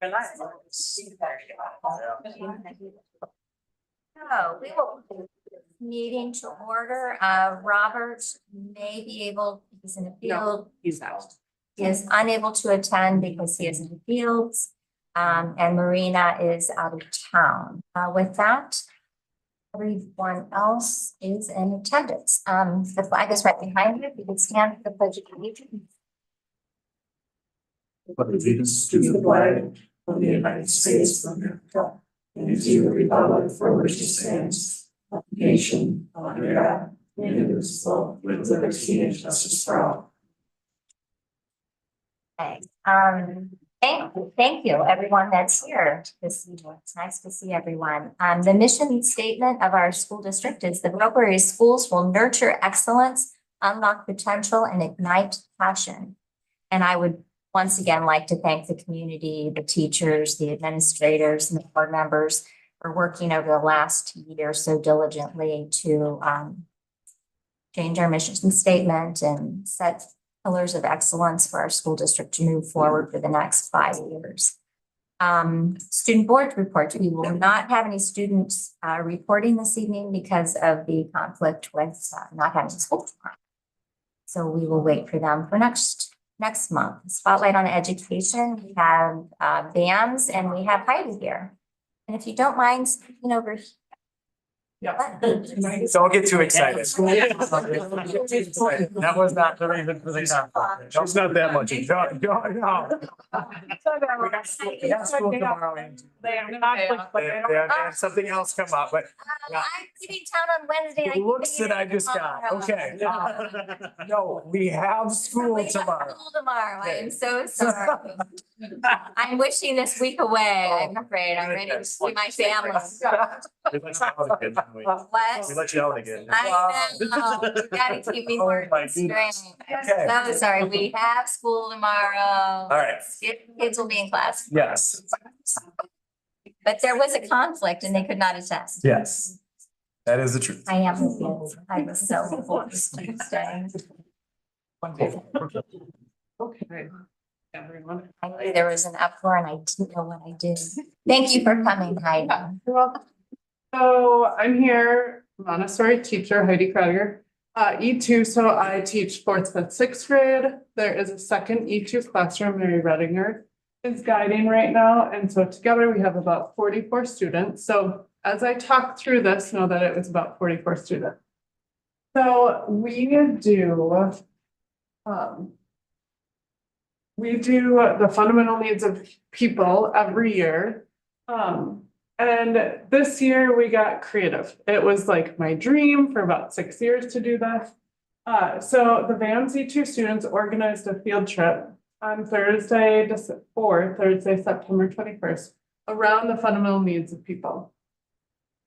So we will meeting to order. Robert may be able, he's in the field. He's out. He is unable to attend because he is in the fields. And Marina is out of town. With that, everyone else is in attendance. The flag is right behind you. You can stand for the pledge of allegiance. Allegiance to the flag of the United States of America and to the republic for which it stands, one nation under God, indivisible, with liberty and justice for all. Okay. Thank you, everyone that's here this evening. It's nice to see everyone. The mission statement of our school district is the Viroqua area schools will nurture excellence, unlock potential, and ignite passion. And I would once again like to thank the community, the teachers, the administrators, and the board members for working over the last year so diligently to change our mission statement and set pillars of excellence for our school district to move forward for the next 5 years. Student board reports. We will not have any students reporting this evening because of the conflict with not having school tomorrow. So we will wait for them for next month. Spotlight on education. We have VAMs and we have Heidi here. And if you don't mind speaking over here. Yeah. Don't get too excited. That was not the reason for the conflict. It's not that much. No. We got school tomorrow. They have something else come up, but. I'm leaving town on Wednesday. The looks that I just got, okay. No, we have school We have tomorrow. school tomorrow. I am so sorry. I'm wishing this week away. I'm afraid. I'm ready to see my family. We What? let you out again. I know. You gotta keep me Oh, working my straight. goodness. Okay. So sorry. We have school tomorrow. All right. Kids will be in class. Yes, But there was a conflict and they could not attend. yes. That is the truth. I am with you. I was so forced to stay. Okay. Everyone. I knew there was an uproar and I didn't know what I did. Thank you for coming, Heidi. You're welcome. So I'm here, Montessori teacher Heidi Krediger, E2. So I teach 4th, 5th, 6th grade. There is a second E2 classroom. Mary Redinger is guiding right now. And so together we have about 44 students. So as I talk through this, know that it was about 44 students. So we do the fundamental needs of people every year. And this year we got creative. It was like my dream for about 6 years to do this. So the VAMS E2 students organized a field trip on Thursday, September 21st, around the fundamental needs of people.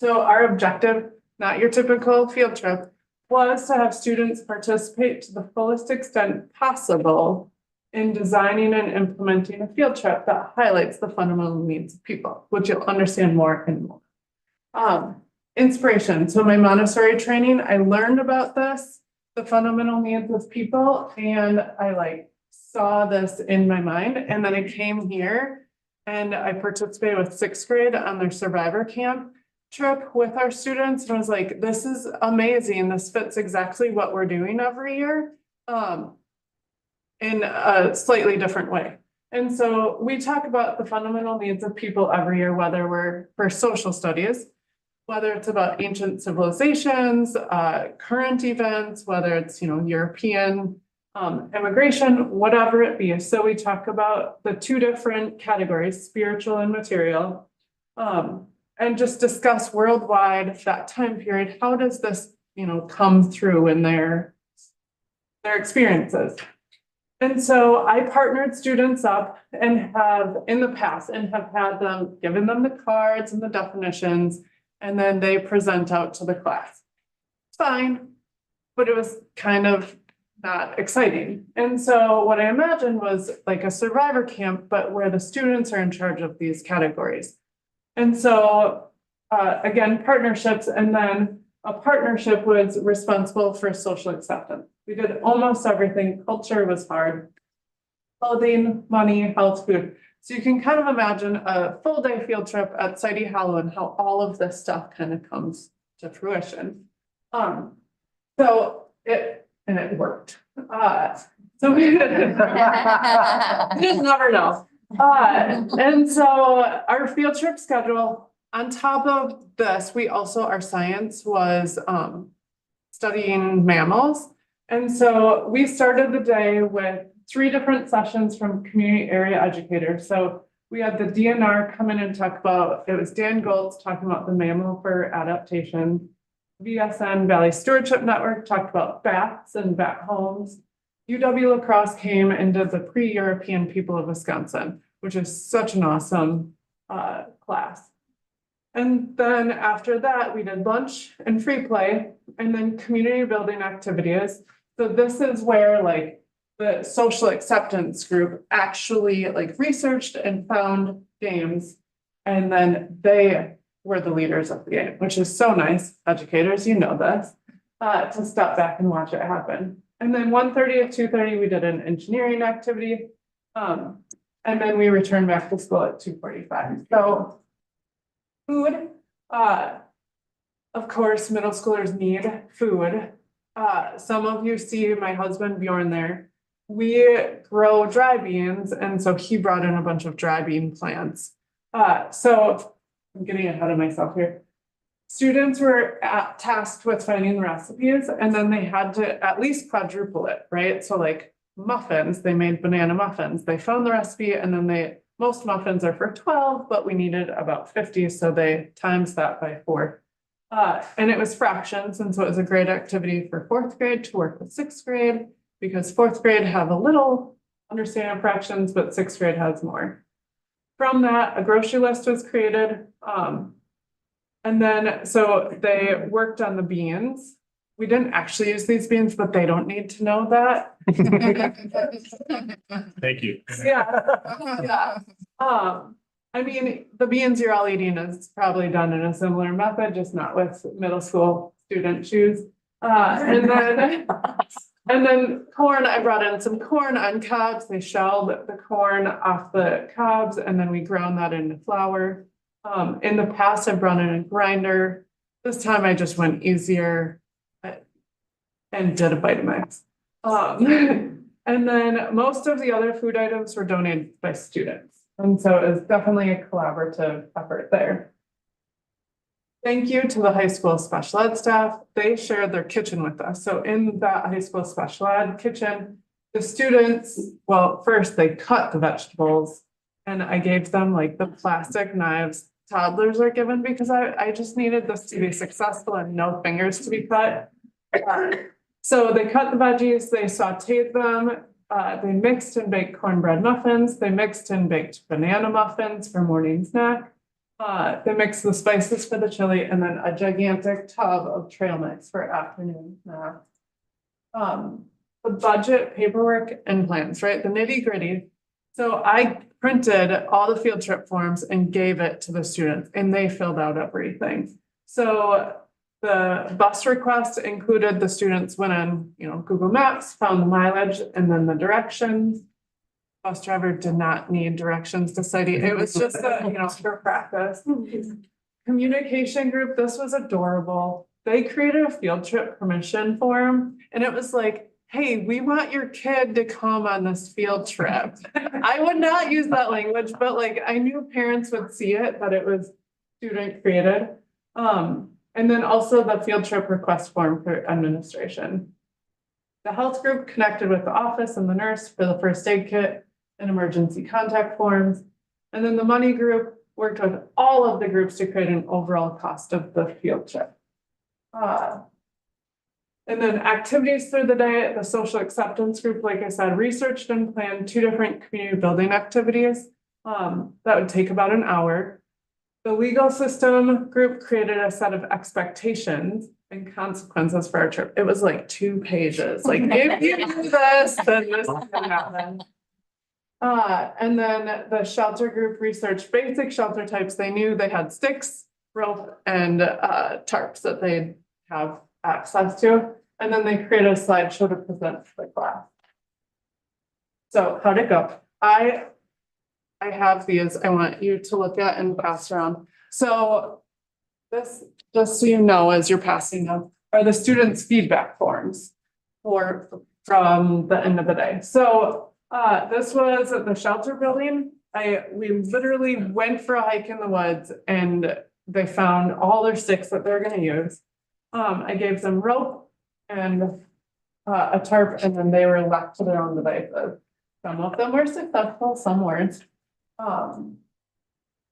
So our objective, not your typical field trip, was to have students participate to the fullest extent possible in designing and implementing a field trip that highlights the fundamental needs of people, which you'll understand more and more. Inspiration. So my Montessori training, I learned about this, the fundamental needs of people, and I saw this in my mind. And then I came here and I participated with 6th grade on their survivor camp trip with our students. And I was like, this is amazing. This fits exactly what we're doing every year. In a slightly different way. And so we talk about the fundamental needs of people every year, whether we're for social studies, whether it's about ancient civilizations, current events, whether it's, European immigration, whatever it be. So we talk about the 2 different categories, spiritual and material, and just discuss worldwide that time period. How does this, come through in their experiences? And so I partnered students up and have in the past and have had them, given them the cards and the definitions, and then they present out to the class. It's fine, but it was kind of not exciting. And so what I imagined was like a survivor camp, but where the students are in charge of these categories. And so again, partnerships, and then a partnership was responsible for social acceptance. We did almost everything. Culture was hard. Clothing, money, health, food. So you can kind of imagine a full day field trip at Sidey Hollow and how all of this stuff kind of comes to fruition. So it worked. So we you just never know. And so our field trip schedule, on top of this, we also, our science was studying mammals. And so we started the day with 3 different sessions from community area educators. So we had the DNR come in and talk about, it was Dan Goltz talking about the mammal for adaptation. VSN Valley Stewardship Network talked about bats and bat homes. UW La Crosse came and did the pre-European people of Wisconsin, which is such an awesome class. And then after that, we did lunch and free play and then community building activities. So this is where like the social acceptance group actually like researched and found games. And then they were the leaders of the game, which is so nice. Educators, you know this, to step back and watch it happen. And then 1:30 to 2:30, we did an engineering activity. And then we returned back to school at 2:45. So food, of course, middle schoolers need food. Some of you see my husband Bjorn there. We grow dry beans, and so he brought in a bunch of dry bean plants. So I'm getting ahead of myself here. Students were tasked with finding the recipes, and then they had to at least quadruple it, right? So like muffins, they made banana muffins. They found the recipe, and then most muffins are for 12, but we needed about 50, so they times that by 4. And it was fractions, and so it was a great activity for 4th grade to work with 6th grade, because 4th grade have a little understanding of fractions, but 6th grade has more. From that, a grocery list was created. And then, so they worked on the beans. We didn't actually use these beans, but they don't need to know that. Thank you. Yeah. I mean, the beans you're all eating is probably done in a similar method, just not with middle school student shoes. And then corn, I brought in some corn on cobs. They shelled the corn off the cobs, and then we ground that into flour. In the past, I've brought in a grinder. This time I just went easier and did a Vitamix. And then most of the other food items were donated by students. And so it was definitely a collaborative effort there. Thank you to the high school special ed staff. They shared their kitchen with us. So in that high school special ed kitchen, the students, well, first they cut the vegetables, and I gave them like the plastic knives toddlers are given, because I just needed this to be successful and no fingers to be cut. So they cut the veggies, they sauteed them, they mixed and baked cornbread muffins, they mixed and baked banana muffins for morning snack. They mixed the spices for the chili, and then a gigantic tub of trail mix for afternoon snack. The budget, paperwork, and plans, right? The nitty gritty. So I printed all the field trip forms and gave it to the students, and they filled out everything. So the bus request included the students went on, Google Maps, found the mileage, and then the directions. Bus driver did not need directions to study. It was just for practice. Communication group, this was adorable. They created a field trip permission form, and it was like, hey, we want your kid to come on this field trip. I would not use that language, but like I knew parents would see it, that it was student created. And then also the field trip request form for administration. The health group connected with the office and the nurse for the first aid kit and emergency contact forms. And then the money group worked with all of the groups to create an overall cost of the field trip. And then activities through the day, the social acceptance group, like I said, researched and planned 2 different community building activities. That would take about an hour. The legal system group created a set of expectations and consequences for our trip. It was like 2 pages. Like, if you do this, then this is gonna happen. And then the shelter group researched basic shelter types. They knew they had sticks, rope, and tarps that they'd have access to. And then they created a slideshow to present to the class. So how'd it go? I I have these I want you to look at and pass around. So this, just so you know, as you're passing them, are the students' feedback forms from the end of the day. So this was at the shelter building. We literally went for a hike in the woods and they found all their sticks that they're gonna use. I gave them rope and a tarp, and then they were left to their own devices. Some of them were successful, some weren't.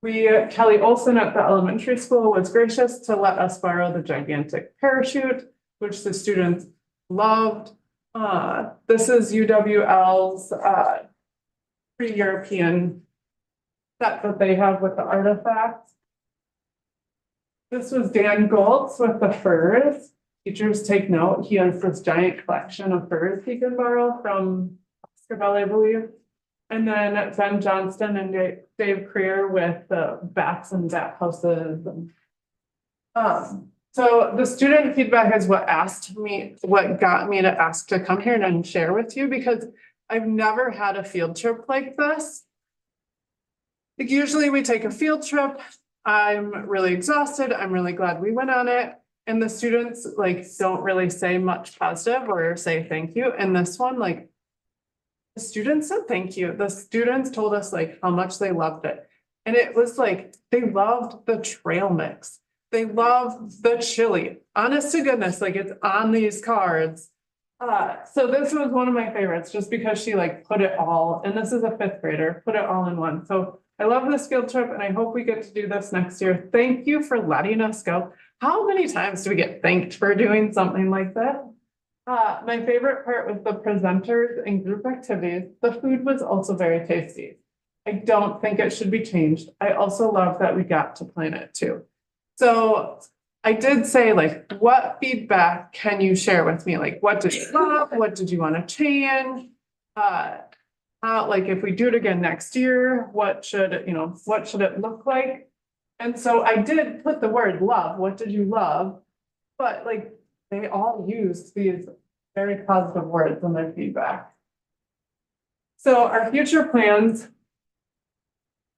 Kelly Olson at the elementary school was gracious to let us borrow the gigantic parachute, which the students loved. This is UWL's pre-European set that they have with the artifacts. This was Dan Goltz with the furs. Teachers take note, he has this giant collection of furs he can borrow from Oscar Bell, I believe. And then Ben Johnston and Dave Creer with the bats and bat houses. So the student feedback is what got me to ask to come here and share with you, because I've never had a field trip like this. Like usually we take a field trip, I'm really exhausted, I'm really glad we went on it. And the students like don't really say much positive or say thank you. And this one, like, the students said thank you. The students told us like how much they loved it. And it was like, they loved the trail mix. They loved the chili. Honest to goodness, like it's on these cards. So this was one of my favorites just because she like put it all, and this is a fifth grader, put it all in one. So I love this field trip and I hope we get to do this next year. Thank you for letting us go. How many times do we get thanked for doing something like that? My favorite part was the presenters and group activities. The food was also very tasty. I don't think it should be changed. I also love that we got to plan it too. So I did say like, what feedback can you share with me? Like, what did you love? What did you want to change? Like if we do it again next year, what should it look like? And so I did put the word love. What did you love? But like, they all used these very positive words in their feedback. So our future plans.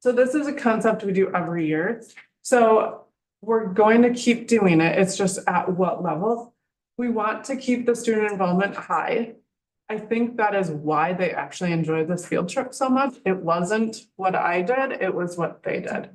So this is a concept we do every year. So we're going to keep doing it. It's just at what level. We want to keep the student involvement high. I think that is why they actually enjoyed this field trip so much. It wasn't what I did, it was what they did.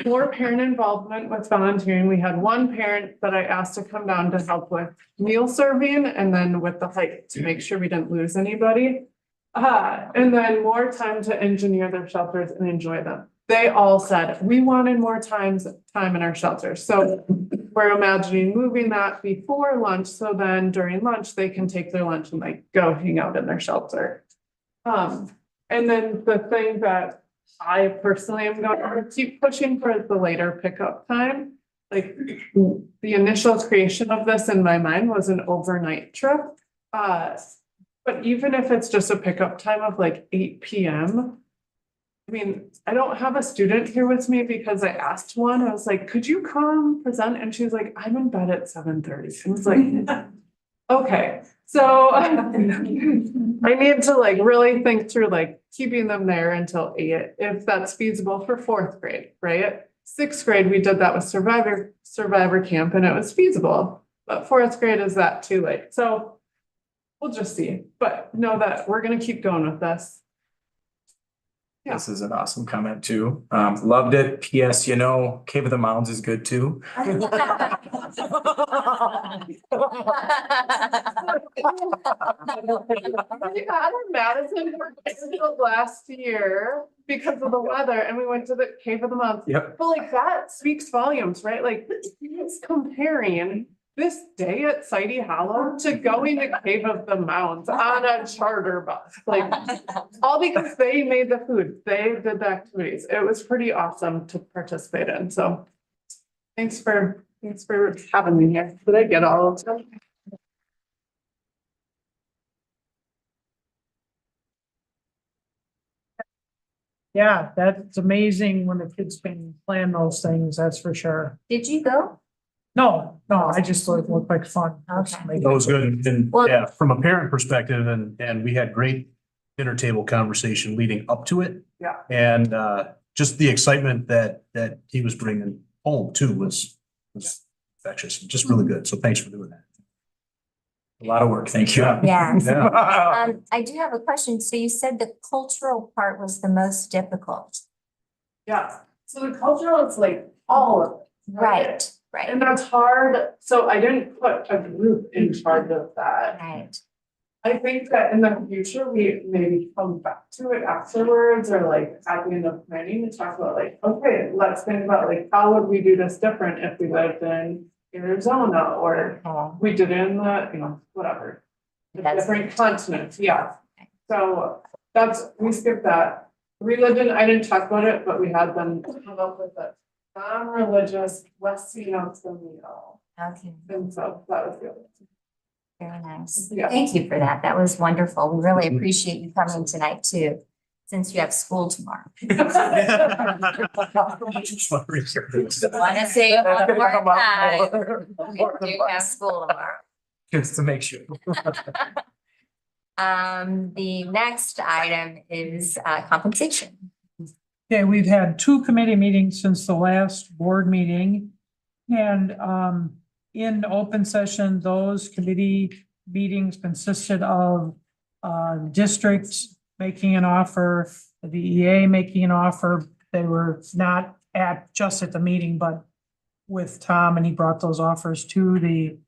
More parent involvement with volunteering. We had one parent that I asked to come down to help with meal serving and then with the hike to make sure we didn't lose anybody. And then more time to engineer their shelters and enjoy them. They all said, we wanted more time in our shelters. So we're imagining moving that before lunch. So then during lunch, they can take their lunch and like go hang out in their shelter. And then the thing that I personally am going to keep pushing for is the later pickup time. Like the initial creation of this in my mind was an overnight trip. But even if it's just a pickup time of like 8 p.m. I mean, I don't have a student here with me because I asked one, I was like, could you come present? And she was like, I'm in bed at 7:30. I was like, okay. So I need to like really think through like keeping them there until 8, if that's feasible for 4th grade, right? 6th grade, we did that with survivor camp and it was feasible, but 4th grade, is that too late? So we'll just see, but know that we're going to keep going with this. Yeah. This is an awesome comment too. Loved it. P.S. You know, Cave of the Mounds is good too. We got in Madison for last year because of the weather and we went to the Cave of the Mounds. Yep. But like that speaks volumes, right? Like it's comparing this day at Sidey Hollow to going to Cave of the Mounds on a charter bus, like all because they made the food, they did the activities. It was pretty awesome to participate in. So thanks for having me here. Did I get all of them? Yeah, that's amazing when the kids can plan those things, that's for sure. Did you go? No, I just thought it looked like fun. Okay. That was good. And Well- yeah, from a parent perspective, and we had great dinner table conversation leading up to it. Yeah. And just the excitement that he was bringing home too was infectious, just really good. So thanks for doing that. A lot of work. Thank you. Yeah. Yeah. I do have a question. So you said the cultural part was the most difficult. Yeah, so the cultural is like all of it. Right, right, And that's hard, so I didn't put a group in charge of that. right. I think that in the future, we maybe come back to it afterwards or like at the end of planning to talk about like, okay, let's think about like, how would we do this different if we lived in Arizona or Okay. we did in the, you know, whatever. The That's- different continents, yeah. So we skipped that. Religion, I didn't talk about it, but we had them come up with a non-religious Westinghouse meal. Okay, And so that was good. very nice. Yeah. Thank you for that. That was wonderful. We really appreciate you coming tonight too, since you have school tomorrow. Want to say it one more time. We do have school tomorrow. Just to make sure. The next item is compensation. Okay, we've had 2 committee meetings since the last board meeting. And in open session, those committee meetings consisted of districts making an offer, the VEA making an offer. They were not just at the meeting, but with Tom, and he brought those offers to the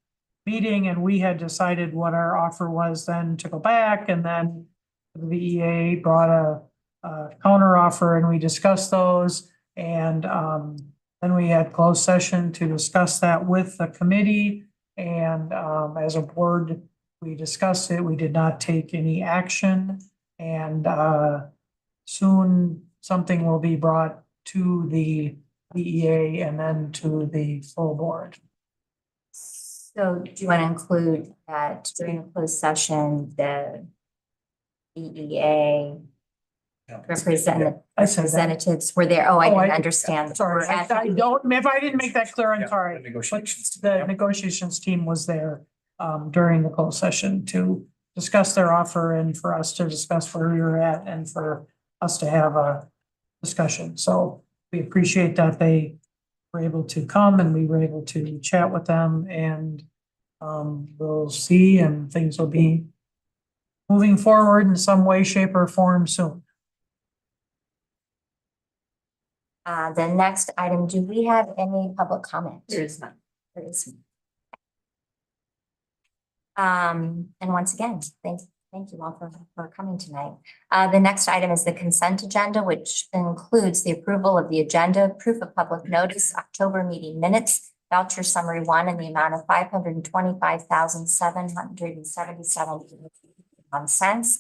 meeting, and we had decided what our offer was then to go back, and then the VEA brought a counter offer, and we discussed those, and then we had closed session to discuss that with the committee, and as a board, we discussed it. We did not take any action, and soon something will be brought to the VEA and then to the full board. So do you want to include that during the closed session, the VEA representatives were there? Oh, I didn't understand. Sorry, I don't, if I didn't make that clear, I'm sorry. The negotiations team was there during the closed session to discuss their offer and for us to discuss where we were at and for us to have a discussion. So we appreciate that they were able to come and we were able to chat with them, and we'll see, and things will be moving forward in some way, shape, or form soon. The next item, do we have any public comment? There is none. There is. And once again, thank you all for coming tonight. The next item is the consent agenda, which includes the approval of the agenda, proof of public notice, October meeting minutes, voucher summary 1 in the amount of $525,777.71.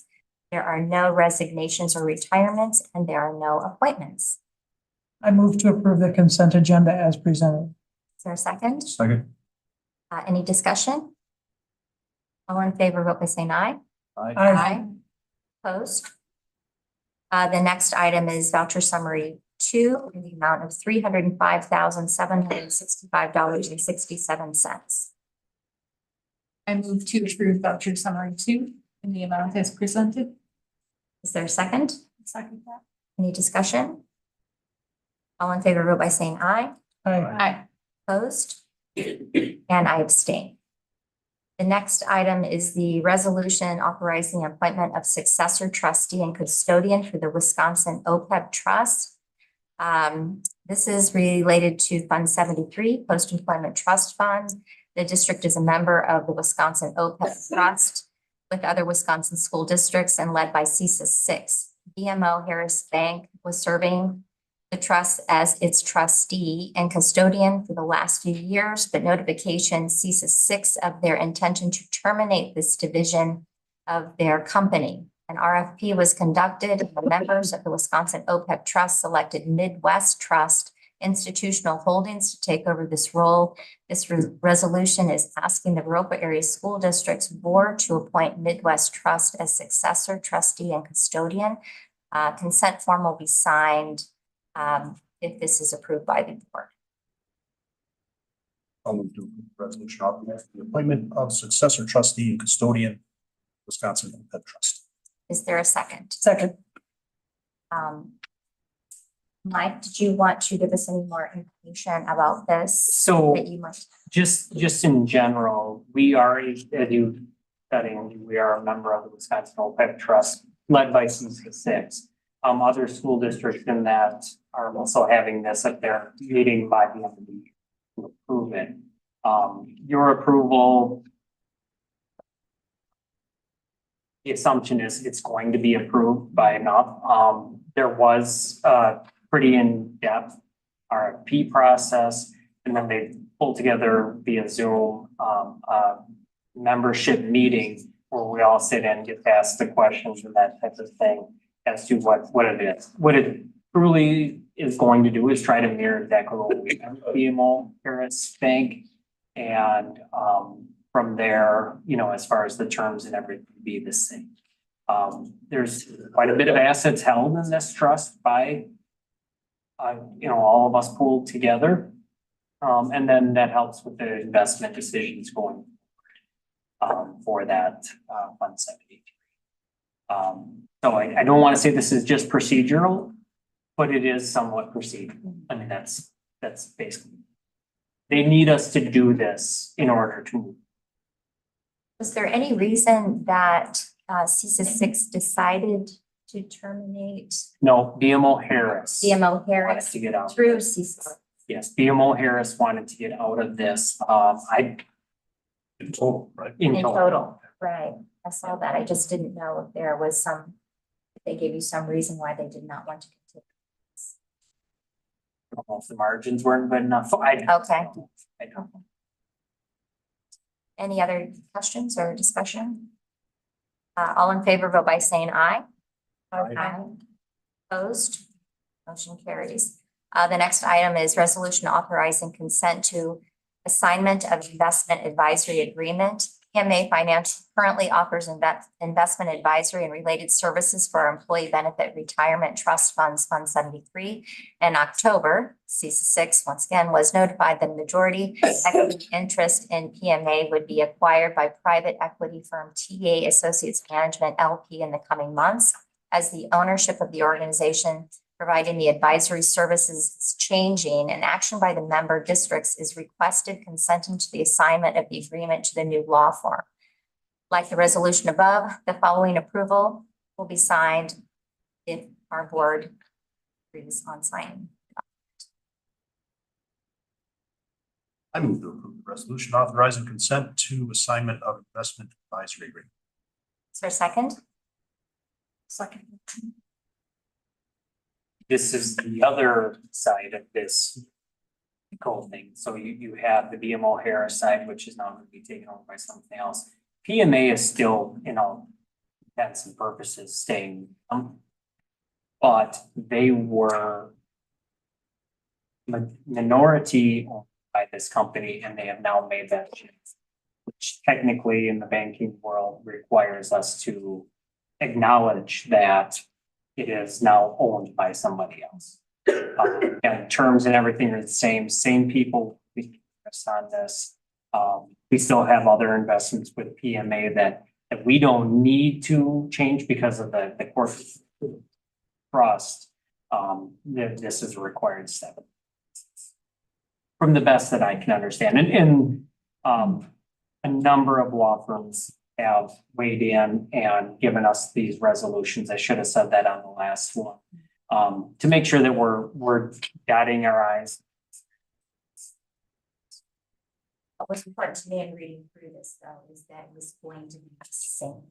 There are no resignations or retirements, and there are no appointments. I move to approve the consent agenda as presented. Is there a second? Second. Any discussion? All in favor, vote by saying aye. Aye. Opposed? The next item is voucher summary 2 in the amount of $305,765.67. I move to approve voucher summary 2 in the amount as presented. Is there a second? Second that. Any discussion? All in favor, vote by saying aye. Aye. Opposed? And I abstain. The next item is the resolution authorizing the appointment of successor trustee and custodian for the Wisconsin OPEB Trust. This is related to Fund 73, Post-Employment Trust Fund. The district is a member of the Wisconsin OPEB Trust with other Wisconsin school districts and led by CESA 6. BMO Harris Bank was serving the trust as its trustee and custodian for the last few years, but notification CESA 6 of their intention to terminate this division of their company. An RFP was conducted, and the members of the Wisconsin OPEB Trust selected Midwest Trust Institutional Holdings to take over this role. This resolution is asking the Viroqua Area School District's board to appoint Midwest Trust as successor trustee and custodian. Consent form will be signed if this is approved by the board. I'll move to approve the resolution authorizing the appointment of successor trustee and custodian, Wisconsin OPEB Trust. Is there a second? Second. Mike, did you want to give us any more information about this? So That you must, just in general, we are, as you studying, we are a member of the Wisconsin OPEB Trust led by CC6. Other school districts in that are also having this at their meeting by the end of the year to approve it. Your approval, the assumption is it's going to be approved by enough. There was pretty in-depth RFP process, and then they pulled together via Zoom membership meeting where we all sit in, get asked the questions and that type of thing as to what it is. What it truly is going to do is try to mirror exactly what we have at BMO Harris Bank. And from there, you know, as far as the terms and everything be the same. There's quite a bit of assets held in this trust by you know, all of us pooled together. And then that helps with the investment decisions going forward for that Fund 73. So I don't want to say this is just procedural, but it is somewhat procedural. I mean, that's basically, they need us to do this in order to move. was there any reason that CISA-6 decided to terminate No, BMO Harris. BMO Wanted Harris to get out. through CISA? Yes, BMO Harris wanted to get out of this. In total, right? In In total. total, right. I saw that. I just didn't know if there was if they gave you some reason why they did not want to continue. I don't know if the margins weren't good enough. I don't. Okay. I don't. Okay. Any other questions or discussion? All in favor, vote by saying aye. Aye. Opposed? Motion carries. The next item is resolution authorizing consent to assignment of investment advisory agreement. PMA Financial currently offers investment advisory and related services for our employee benefit retirement trust funds, Fund 73. In October, CISA-6 once again was notified that a majority equity interest in PMA would be acquired by private equity firm TA Associates Management LP in the coming months, as the ownership of the organization providing the advisory services is changing, and action by the member districts is requested consenting to the assignment of the agreement to the new law firm. Like the resolution above, the following approval will be signed if our board agrees on signing. I move to approve the resolution authorizing consent to assignment of investment advisory agreement. Is there a second? Second. This is the other side of this whole thing. So you have the BMO Harris side, which is now going to be taken over by something else. PMA is still, you know, intents and purposes staying, but they were minority owned by this company, and they have now made that change, which technically in the banking world requires us to acknowledge that it is now owned by somebody else. And terms and everything are the same people we focus on this. We still have other investments with PMA that we don't need to change because of the corporate trust. This is a required step. From the best that I can understand. And a number of law firms have weighed in and given us these resolutions. I should have said that on the last one. To make sure that we're dotting our I's. What was important to me in reading through this though is that it was going to be the same.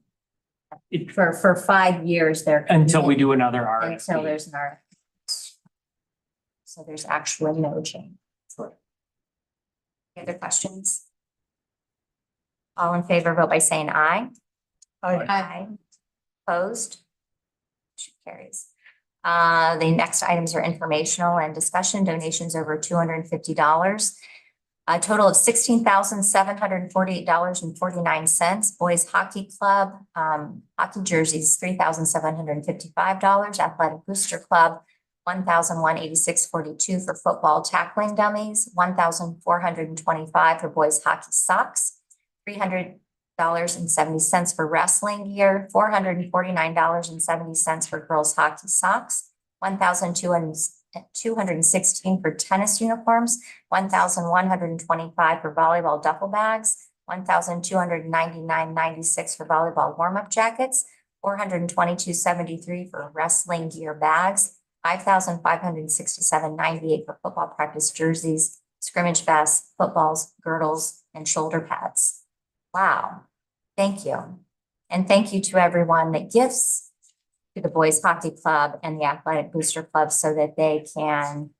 For 5 years there. Until we do another Until RFP. there's an RFP. So there's actually no change. Correct. Any other questions? All in favor, vote by saying aye. Aye. Opposed? Motion carries. The next items are informational and discussion. Donations over $250. A total of $16,748.49. Boys Hockey Club, hockey jerseys, $3,755. Athletic Booster Club, $1,186.42 for football tackling dummies, $1,425 for boys hockey socks, $300 $70 for wrestling gear, $449.70 for girls hockey socks, $1,216 for tennis uniforms, $1,125 for volleyball duffel bags, $1,299.96 for volleyball warm-up jackets, $422.73 for wrestling gear bags, $5,567.98 for football practice jerseys, scrimmage vests, footballs, girdles, and shoulder pads. Wow, thank you. And thank you to everyone that gives to the Boys Hockey Club and the Athletic Booster Club so that they can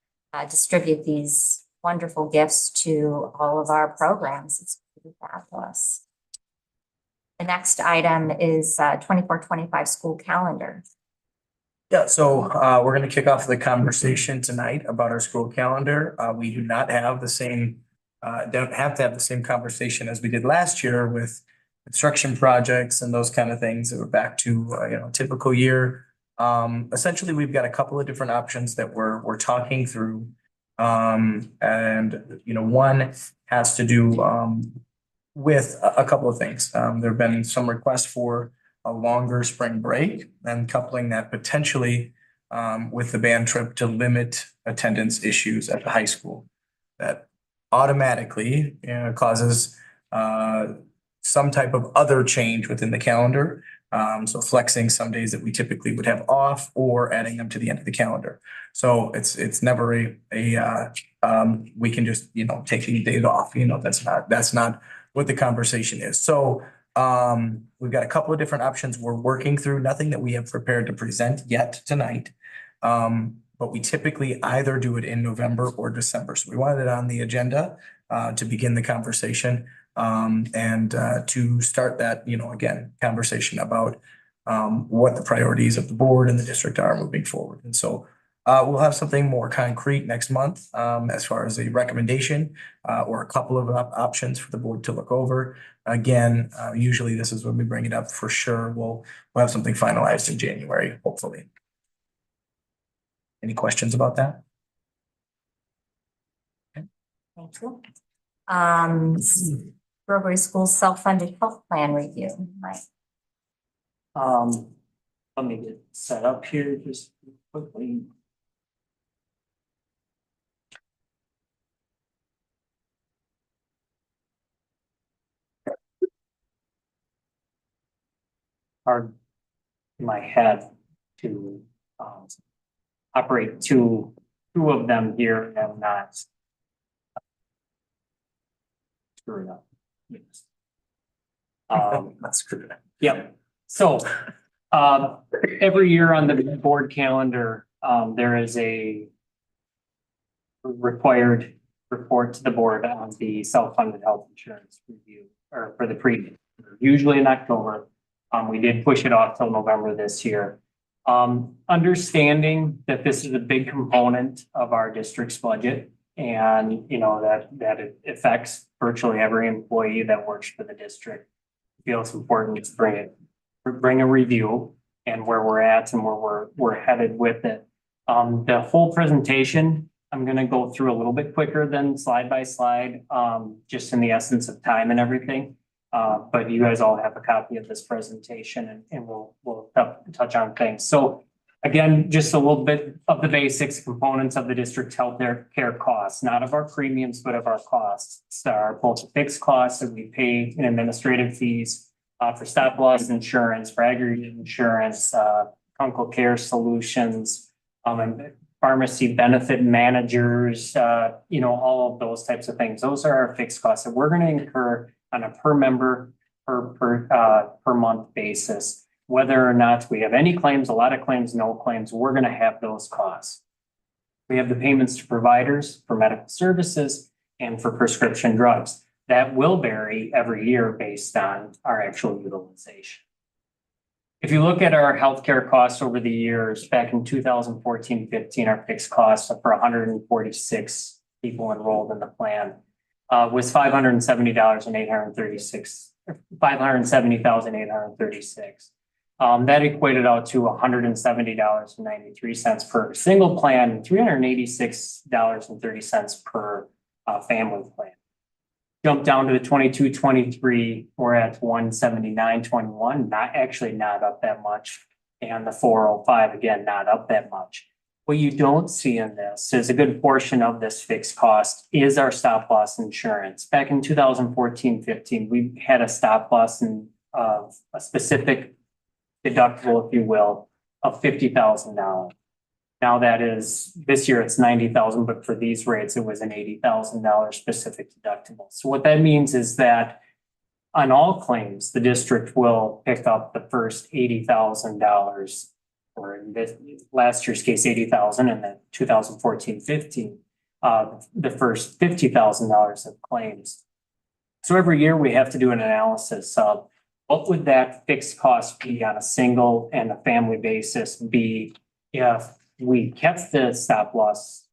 distribute these wonderful gifts to all of our programs. It's pretty fabulous. The next item is 24-25 school calendar. Yeah, so we're going to kick off the conversation tonight about our school calendar. We do not have the same, don't have to have the same conversation as we did last year with construction projects and those kind of things. We're back to typical year. Essentially, we've got a couple of different options that we're talking through. And one has to do with a couple of things. There have been some requests for a longer spring break and coupling that potentially with the band trip to limit attendance issues at the high school. That automatically causes some type of other change within the calendar. So flexing some days that we typically would have off or adding them to the end of the calendar. So it's never we can just, take these days off, that's not what the conversation is. So we've got a couple of different options we're working through, nothing that we have prepared to present yet tonight. But we typically either do it in November or December. So we wanted it on the agenda to begin the conversation and to start that, again, conversation about what the priorities of the board and the district are moving forward. And so we'll have something more concrete next month as far as a recommendation or a couple of options for the board to look over. Again, usually this is when we bring it up for sure. We'll have something finalized in January, hopefully. Any questions about that? Thank you. Rotary School self-funded health plan review. Right. Let me get set up here just quickly. Hard in my head to operate two of them here and not screw it up. Yes. That's good. Yep. So every year on the board calendar, there is a required report to the board on the self-funded health insurance review or for the previous, usually in October. We did push it off till November this year. Understanding that this is a big component of our district's budget and that it affects virtually every employee that works for the district. I feel it's important to bring a review and where we're at and where we're headed with it. The whole presentation, I'm going to go through a little bit quicker than slide by slide, just in the essence of time and everything. But you guys all have a copy of this presentation and we'll touch on things. So again, just a little bit of the basics components of the district health care costs, not of our premiums, but of our costs. So our both fixed costs that we pay in administrative fees for stop loss insurance, for aggregate insurance, Uncle Care Solutions, and pharmacy benefit managers, all of those types of things. Those are our fixed costs that we're going to incur on a per member per month basis. Whether or not we have any claims, a lot of claims, no claims, we're going to have those costs. We have the payments to providers for medical services and for prescription drugs. That will vary every year based on our actual utilization. If you look at our healthcare costs over the years, back in 2014-15, our fixed costs for 146 people enrolled in the plan was $570,836. That equated out to $170.93 per single plan and $386.30 per family plan. Jump down to the 22-23, we're at 179.21, not up that much. And the 405, again, not up that much. What you don't see in this is a good portion of this fixed cost is our stop loss insurance. Back in 2014-15, we had a stop loss in a specific deductible, if you will, of $50,000. Now that is, this year it's 90,000, but for these rates, it was an $80,000 specific deductible. So what that means is that on all claims, the district will pick up the first $80,000, or in this last year's case, 80,000, and then 2014-15, the first $50,000 of claims. So every year we have to do an analysis of what would that fixed cost be on a single and a family basis be if we kept the stop loss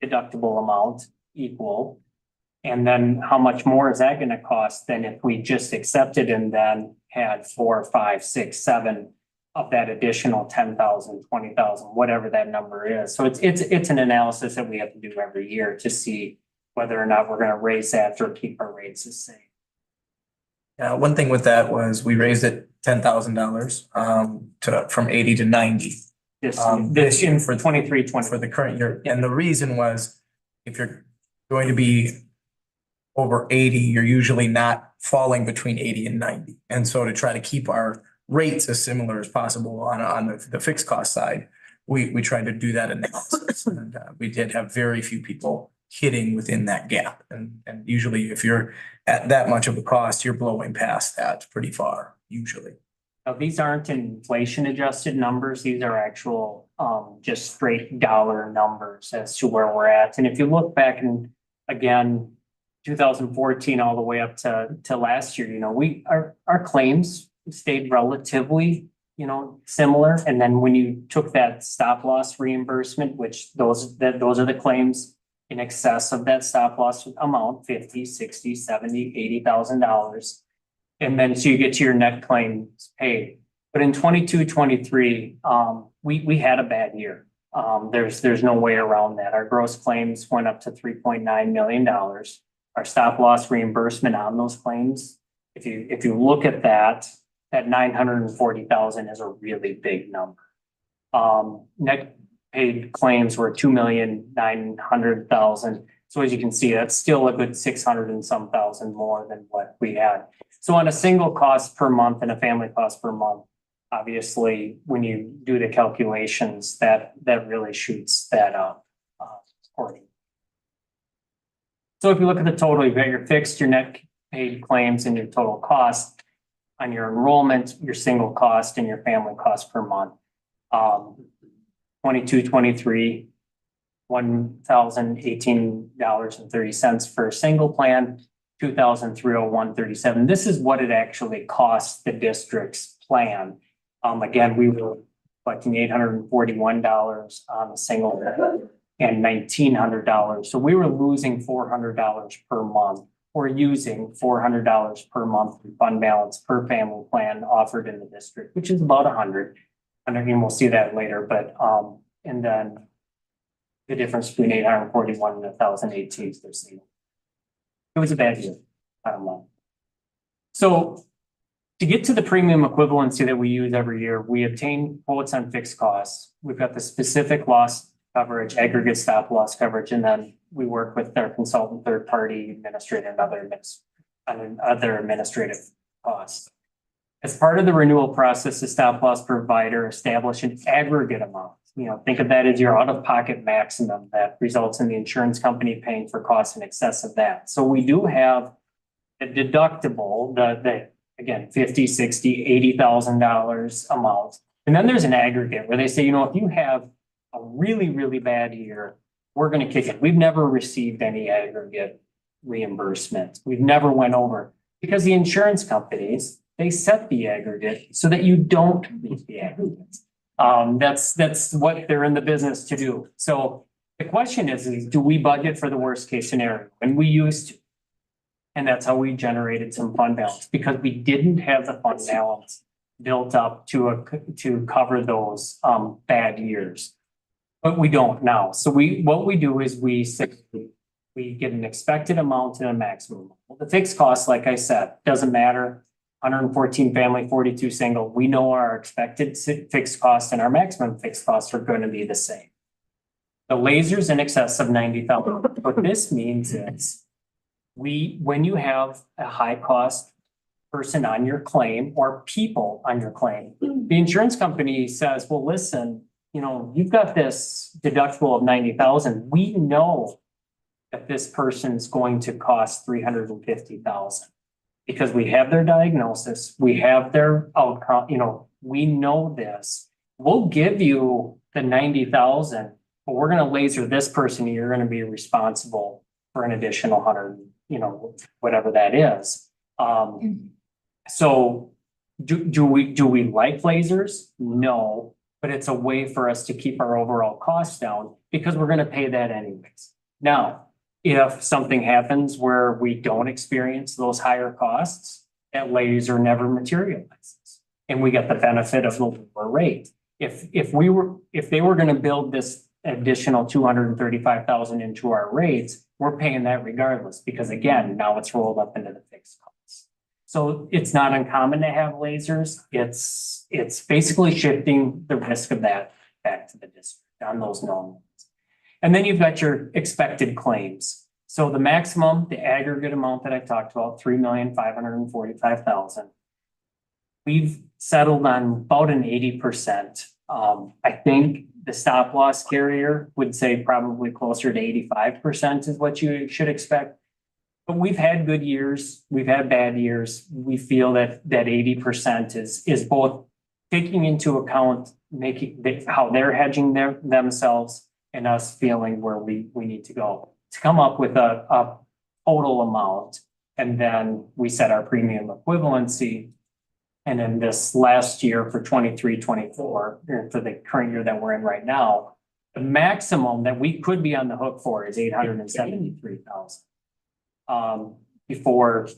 deductible amount equal. And then how much more is that going to cost than if we just accepted and then had 4, 5, 6, 7 of that additional 10,000, 20,000, whatever that number is. So it's an analysis that we have to do every year to see whether or not we're going to raise that or keep our rates the same. One thing with that was we raised it $10,000 from 80 to 90. This year for 23, 20 for the current year. And the reason was if you're going to be over 80, you're usually not falling between 80 and 90. And so to try to keep our rates as similar as possible on the fixed cost side, we tried to do that analysis. And we did have very few people hitting within that gap. And usually if you're at that much of a cost, you're blowing past that pretty far, usually. Now, these aren't inflation adjusted numbers. These are actual, just straight dollar numbers as to where we're at. And if you look back and again, 2014 all the way up to last year, our claims stayed relatively, similar. And then when you took that stop loss reimbursement, which those are the claims in excess of that stop loss amount, 50, 60, 70, $80,000. And then so you get to your net claims paid. But in 22-23, we had a bad year. There's no way around that. Our gross claims went up to $3.9 million. Our stop loss reimbursement on those claims, if you look at that 940,000 is a really big number. Net paid claims were 2,900,000. So as you can see, that's still a good 600 and some thousand more than what we had. So on a single cost per month and a family cost per month, obviously, when you do the calculations, that really shoots that up. According. So if you look at the total, you've got your fixed, your net paid claims, and your total cost on your enrollment, your single cost, and your family cost per month. 22-23, $1,018.30 for a single plan, $2,301.37. This is what it actually costs the district's plan. Again, we were collecting $841 on a single plan and $1,900. So we were losing $400 per month. We're using $400 per month in fund balance per family plan offered in the district, which is about 100. And again, we'll see that later, but and then the difference between 841 and 1,018 is their single. It was a bad year, bottom line. So to get to the premium equivalency that we use every year, we obtain quotes on fixed costs. We've got the specific loss coverage, aggregate stop loss coverage, and then we work with their consultant, third party administrator, and other administrative costs. As part of the renewal process, the stop loss provider established an aggregate amount. Think of that as your out-of-pocket maximum that results in the insurance company paying for costs in excess of that. So we do have a deductible, the again, $50,000, $60,000, $80,000 amount. And then there's an aggregate where they say, if you have a really, really bad year, we're going to kick it. We've never received any aggregate reimbursement. We've never went over because the insurance companies, they set the aggregate so that you don't meet the aggregate. That's what they're in the business to do. So the question is do we budget for the worst case scenario? And we used to. And that's how we generated some fund balance because we didn't have the fund balance built up to cover those bad years. But we don't now. So what we do is we say We get an expected amount and a maximum. Well, the fixed cost, like I said, doesn't matter. 114 family, 42 single. We know our expected fixed cost and our maximum fixed costs are going to be the same. The lasers in excess of 90,000. What this means is when you have a high cost person on your claim or people on your claim, the insurance company says, well, listen, you've got this deductible of 90,000. We know that this person's going to cost 350,000 because we have their diagnosis, we have their outcome, we know this. We'll give you the 90,000, but we're going to laser this person. You're going to be responsible for an additional 100, whatever that is. So do we like lasers? No, but it's a way for us to keep our overall costs down because we're going to pay that anyways. Now, if something happens where we don't experience those higher costs, that laser never materializes. And we get the benefit of the lower rate. If they were going to build this additional 235,000 into our rates, we're paying that regardless, because again, now it's rolled up into the fixed costs. So it's not uncommon to have lasers. It's basically shifting the risk of that back to the district on those known ones. And then you've got your expected claims. So the maximum, the aggregate amount that I talked about, 3,545,000. We've settled on about an 80%. I think the stop loss carrier would say probably closer to 85% is what you should expect. But we've had good years, we've had bad years. We feel that 80% is both taking into account how they're hedging themselves and us feeling where we need to go to come up with a total amount. And then we set our premium equivalency. And in this last year for 23-24, or for the current year that we're in right now, the maximum that we could be on the hook for is 873,000 before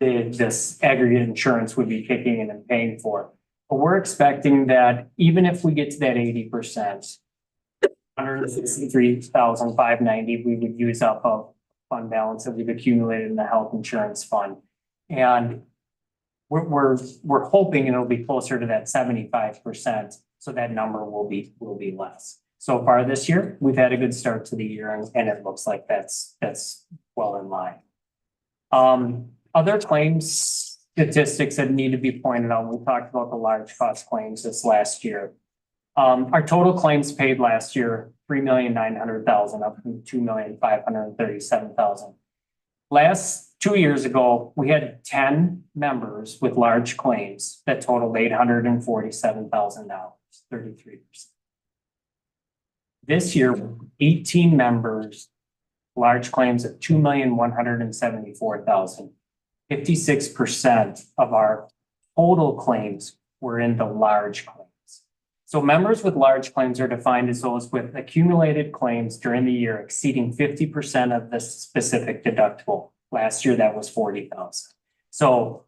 this aggregate insurance would be kicking in and paying for it. But we're expecting that even if we get to that 80%, 163,590, we would use up a fund balance that we've accumulated in the health insurance fund. And we're hoping it'll be closer to that 75%. So that number will be less. So far this year, we've had a good start to the year and it looks like that's well in line. Other claims statistics that need to be pointed out. We talked about the large cost claims this last year. Our total claims paid last year, 3,900,000 up from 2,537,000. Last 2 years ago, we had 10 members with large claims that totaled $847,000, 33%. This year, 18 members, large claims of 2,174,000. 56% of our total claims were in the large claims. So members with large claims are defined as those with accumulated claims during the year exceeding 50% of the specific deductible. Last year, that was 40,000. So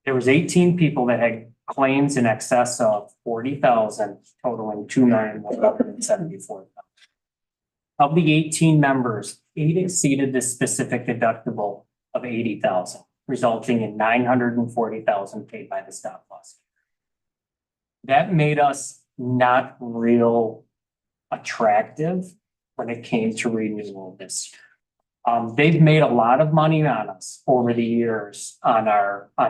there was 18 people that had claims in excess of 40,000, totaling 2,174,000. Of the 18 members, 8 exceeded the specific deductible of 80,000, resulting in 940,000 paid by the stop loss. That made us not real attractive when it came to renewal this year. They've made a lot of money on us over the years on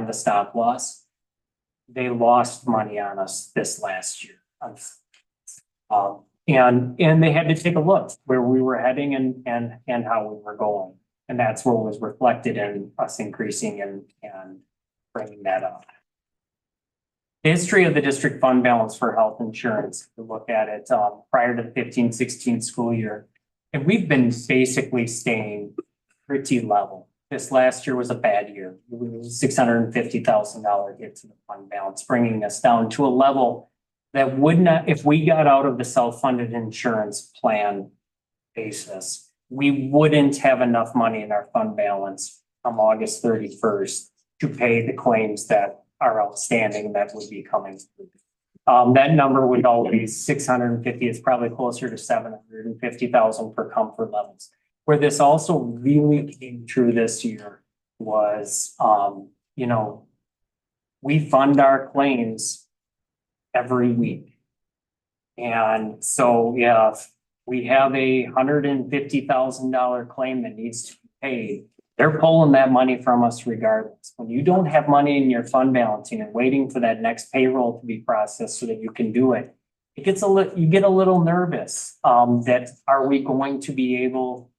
the stop loss. They lost money on us this last year. And they had to take a look where we were heading and how we were going. And that's what was reflected in us increasing and bringing that up. The history of the district fund balance for health insurance, to look at it prior to the 15-16 school year. And we've been basically staying pretty level. This last year was a bad year. It was a $650,000 hit to the fund balance, bringing us down to a level that would not, if we got out of the self-funded insurance plan basis, we wouldn't have enough money in our fund balance on August 31st to pay the claims that are outstanding that would be coming through. That number would always 650. It's probably closer to 750,000 for comfort levels. Where this also really came true this year was, you know, we fund our claims every week. And so if we have $150,000 claim that needs to be paid, they're pulling that money from us regardless. When you don't have money in your fund balancing and waiting for that next payroll to be processed so that you can do it, it gets you get a little nervous, that are we going to be able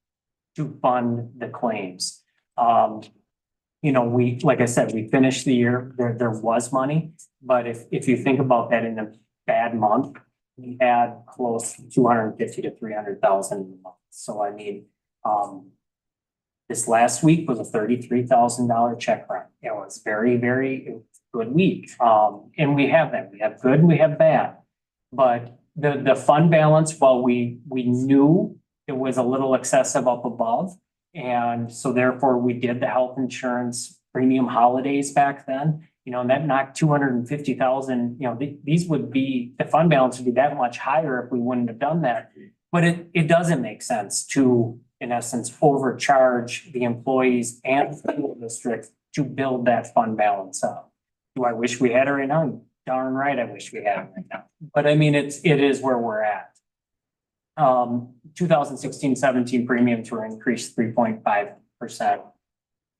to fund the claims? You know, like I said, we finished the year, there was money, but if you think about that in a bad month, we had close to 250 to 300,000 a month. So I mean, this last week was a $33,000 check run. It was very, very good week. And we have that. We have good and we have bad. But the fund balance, while we knew it was a little excessive up above, and so therefore we did the health insurance premium holidays back then, you know, and that knocked 250,000, you know, these would be, the fund balance would be that much higher if we wouldn't have done that. But it doesn't make sense to, in essence, overcharge the employees and the school district to build that fund balance up. Do I wish we had it right now? Darn right, I wish we had it right now. But I mean, it is where we're at. 2016-17 premiums were increased 3.5%.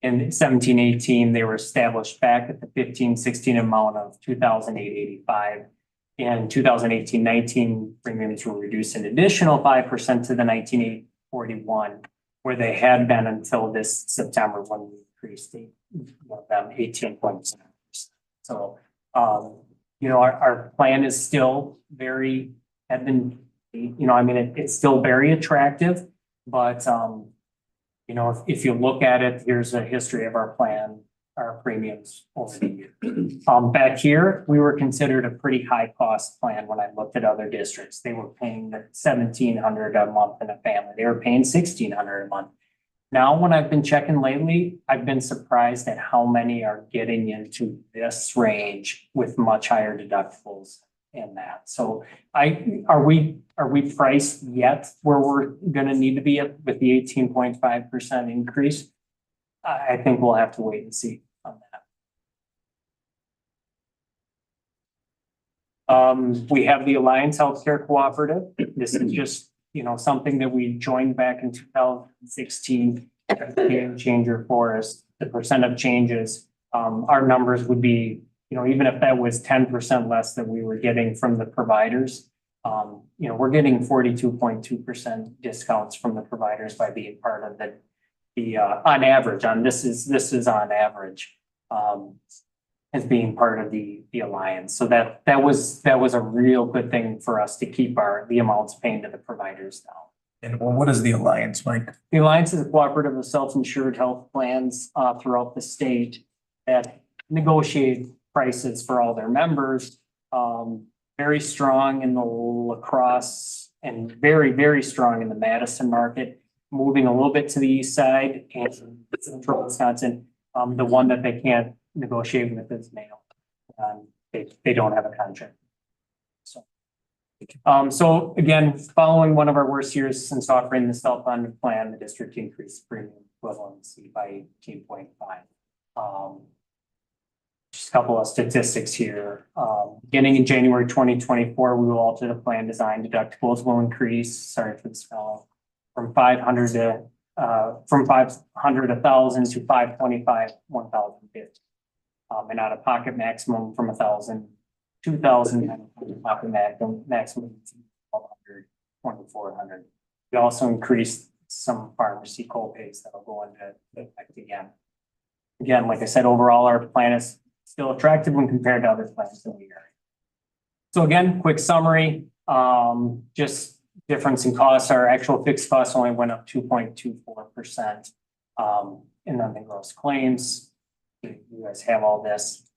In 17-18, they were established back at the 15-16 amount of $2,885. In 2018-19, premiums were reduced an additional 5% to the $19,841, where they had been until this September when we increased them 18.7%. So, you know, our plan is still very, you know, I mean, it's still very attractive, but, you know, if you look at it, here's a history of our plan, our premiums over the year. Back here, we were considered a pretty high cost plan when I looked at other districts. They were paying $1,700 a month in a family. They were paying $1,600 a month. Now, when I've been checking lately, I've been surprised at how many are getting into this range with much higher deductibles in that. So are we priced yet where we're gonna need to be at with the 18.5% increase? I think we'll have to wait and see on that. We have the Alliance Healthcare Cooperative. This is just, you know, something that we joined back in 2016. Game changer for us. The percent of changes, our numbers would be, you know, even if that was 10% less than we were getting from the providers, you know, we're getting 42.2% discounts from the providers by being part of the on average, this is on average, as being part of the alliance. So that was a real good thing for us to keep the amounts paying to the providers down. And what is the Alliance, Mike? The Alliance is a cooperative of self-insured health plans throughout the state that negotiate prices for all their members. Very strong in the La Crosse and very, very strong in the Madison market, moving a little bit to the east side and central Wisconsin. The one that they can't negotiate with is Mayo. They don't have a contract. So again, following one of our worst years since offering the self-funded plan, the district increased premium equivalency by 18.5. Just a couple of statistics here. Beginning in January 2024, we will alter the plan design. Deductibles will increase. Sorry for the spelling. From 500 to 1,000 to 525, 1,050. And out of pocket maximum from 1,000, 2,000, pocket maximum 1,200, 2,400. We also increased some pharmacy co-pays that will go into effect again. Again, like I said, overall, our plan is still attractive when compared to other plans in the area. So again, quick summary, just difference in costs. Our actual fixed costs only went up 2.24%. And then the gross claims, you guys have all this.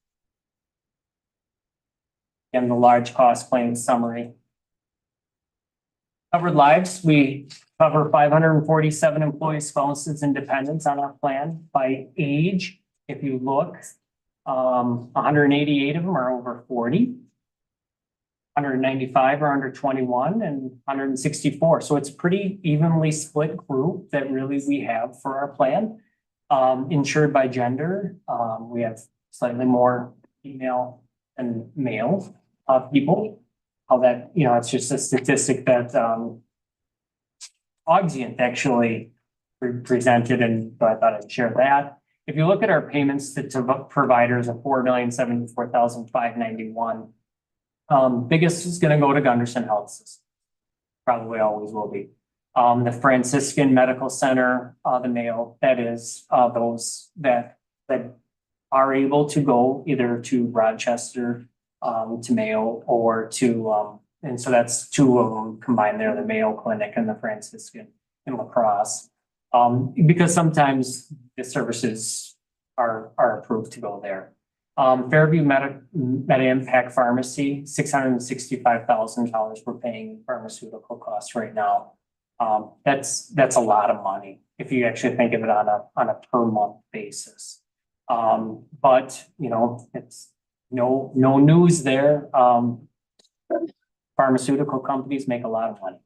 And the large cost claim summary. Covered lives, we cover 547 employees, spouses, and dependents on our plan by age. If you look, 188 of them are over 40. 195 are under 21 and 164. So it's pretty evenly split group that really we have for our plan. Insured by gender, we have slightly more female and male people. How that, it's just a statistic that Auxient actually presented, and so I thought I'd share that. If you look at our payments to providers of $4,074,591, biggest is gonna go to Gunderson Health System. Probably always will be. The Franciscan Medical Center, the male, that is, those that are able to go either to Rochester, to Mayo, or to, and so that's two of them combined there, the Mayo Clinic and the Franciscan in La Crosse. Because sometimes the services are approved to go there. Fairview Meta Impact Pharmacy, $665,000 we're paying pharmaceutical costs right now. That's a lot of money if you actually think of it on a per month basis. But it's no news there. Pharmaceutical companies make a lot of money.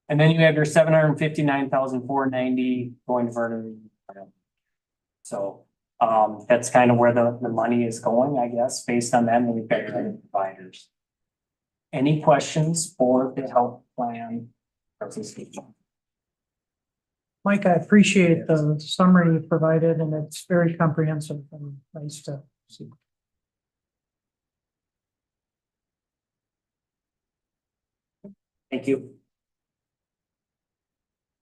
And then you have your $759,490 going to Vernon. So that's kind of where the money is going, I guess, based on that, and we've got other providers. Any questions for the health plan? Mike, I appreciate the summary you provided, and it's very comprehensive and nice to see. Thank you.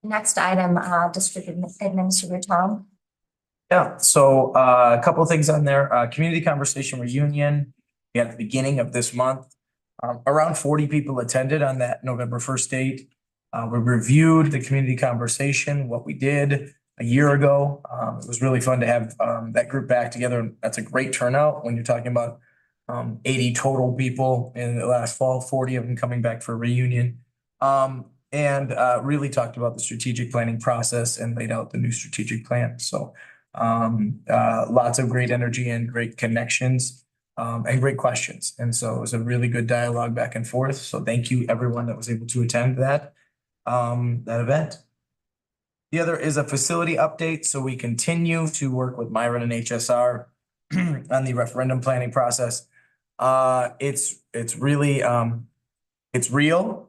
Next item, District Administrator Tom. Yeah, so a couple of things on there. Community conversation reunion at the beginning of this month. Around 40 people attended on that November 1st date. We reviewed the community conversation, what we did a year ago. It was really fun to have that group back together. That's a great turnout when you're talking about 80 total people in the last fall, 40 of them coming back for a reunion. And really talked about the strategic planning process and laid out the new strategic plan. So lots of great energy and great connections and great questions. And so it was a really good dialogue back and forth. So thank you everyone that was able to attend that event. The other is a facility update. So we continue to work with Myron and HSR on the referendum planning process. It's really it's real.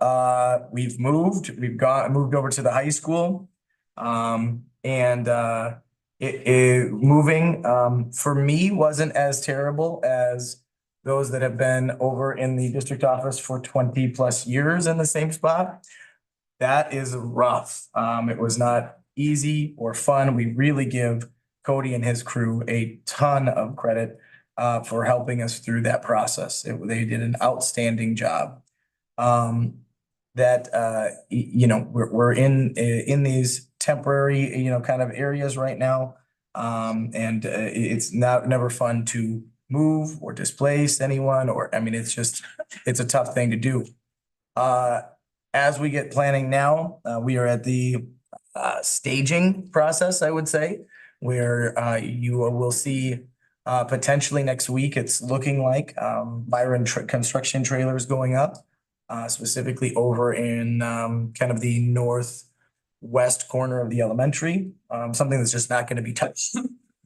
We've moved over to the high school. Moving for me wasn't as terrible as those that have been over in the district office for 20+ years in the same spot. That is rough. It was not easy or fun. We really give Cody and his crew a ton of credit for helping us through that process. They did an outstanding job. We're in these temporary, kind of areas right now. It's never fun to move or displace anyone, it's a tough thing to do. As we get planning now, we are at the staging process, I would say, where you will see potentially next week, it's looking like Byron construction trailers going up, specifically over in kind of the northwest corner of the elementary, something that's just not going to be touched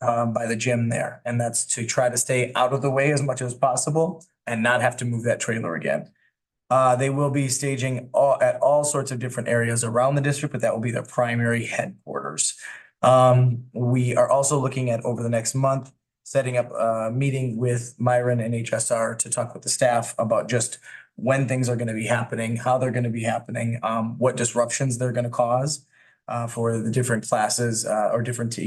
by the gym there. And that's to try to stay out of the way as much as possible and not have to move that trailer again. They will be staging at all sorts of different areas around the district, but that will be their primary headquarters. We are also looking at over the next month, setting up a meeting with Myron and HSR to talk with the staff about just when things are going to be happening, how they're going to be happening, what disruptions they're going to cause for the different classes or different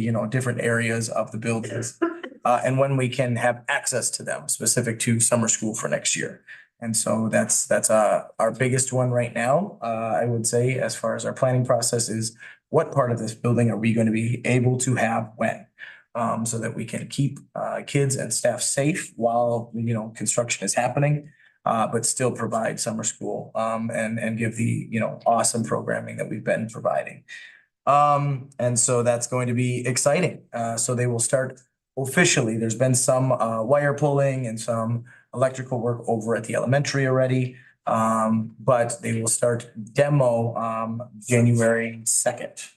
areas of the buildings, and when we can have access to them specific to summer school for next year. And so that's our biggest one right now. I would say, as far as our planning process, is what part of this building are we going to be able to have when, so that we can keep kids and staff safe while construction is happening, but still provide summer school and give the awesome programming that we've been providing. And so that's going to be exciting. So they will start officially. There's been some wire pulling and some electrical work over at the elementary already. But they will start demo, January 2nd.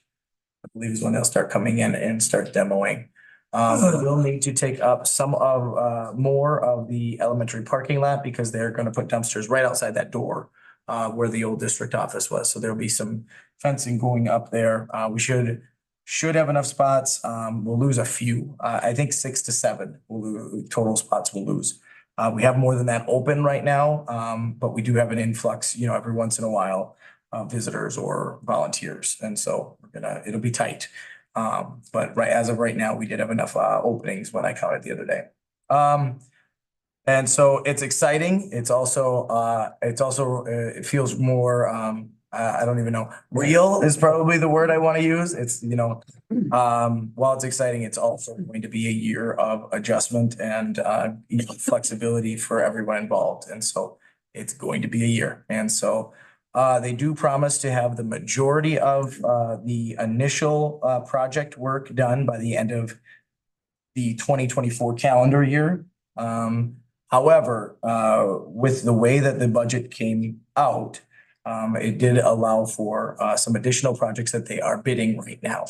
I believe is when they'll start coming in and start demoing. We'll need to take up some of, more of the elementary parking lot because they're gonna put dumpsters right outside that door, where the old district office was. So there'll be some fencing going up there. We should have enough spots. We'll lose a few. I think 6 to 7 total spots we'll lose. We have more than that open right now, but we do have an influx, every once in a while of visitors or volunteers. And so it'll be tight. But as of right now, we did have enough openings when I counted the other day. And so it's exciting. It's also, it feels more, I don't even know, real is probably the word I want to use. It's, while it's exciting, it's also going to be a year of adjustment and flexibility for everyone involved. And so it's going to be a year. And so they do promise to have the majority of the initial project work done by the end of the 2024 calendar year. However, with the way that the budget came out, it did allow for some additional projects that they are bidding right now.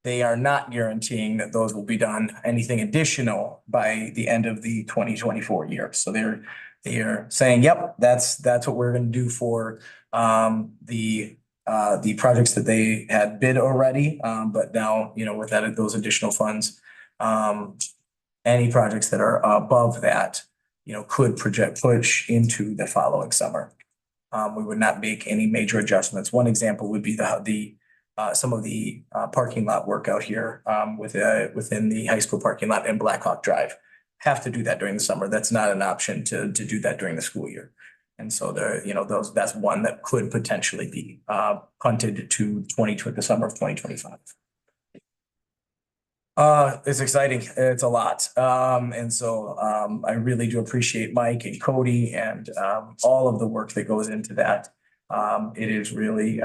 They are not guaranteeing that those will be done anything additional by the end of the 2024 year. So they're saying, yep, that's what we're going to do for the projects that they had bid already. But now, with those additional funds, any projects that are above that, could push into the following summer. We would not make any major adjustments. One example would be some of the parking lot work out here within the high school parking lot in Black Hawk Drive. Have to do that during the summer. That's not an option to do that during the school year. And so that's one that could potentially be punted to the summer of 2025. It's exciting. It's a lot. And so I really do appreciate Mike and Cody and all of the work that goes into that. It is really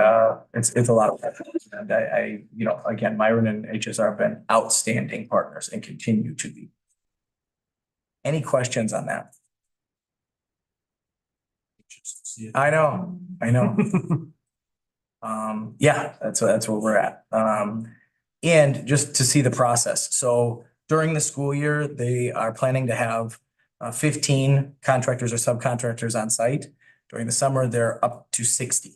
it's a lot of work. And I again, Myron and HSR have been outstanding partners and continue to be. Any questions on that? I know. Yeah, that's where we're at. And just to see the process. So during the school year, they are planning to have 15 contractors or subcontractors on site. During the summer, they're up to 60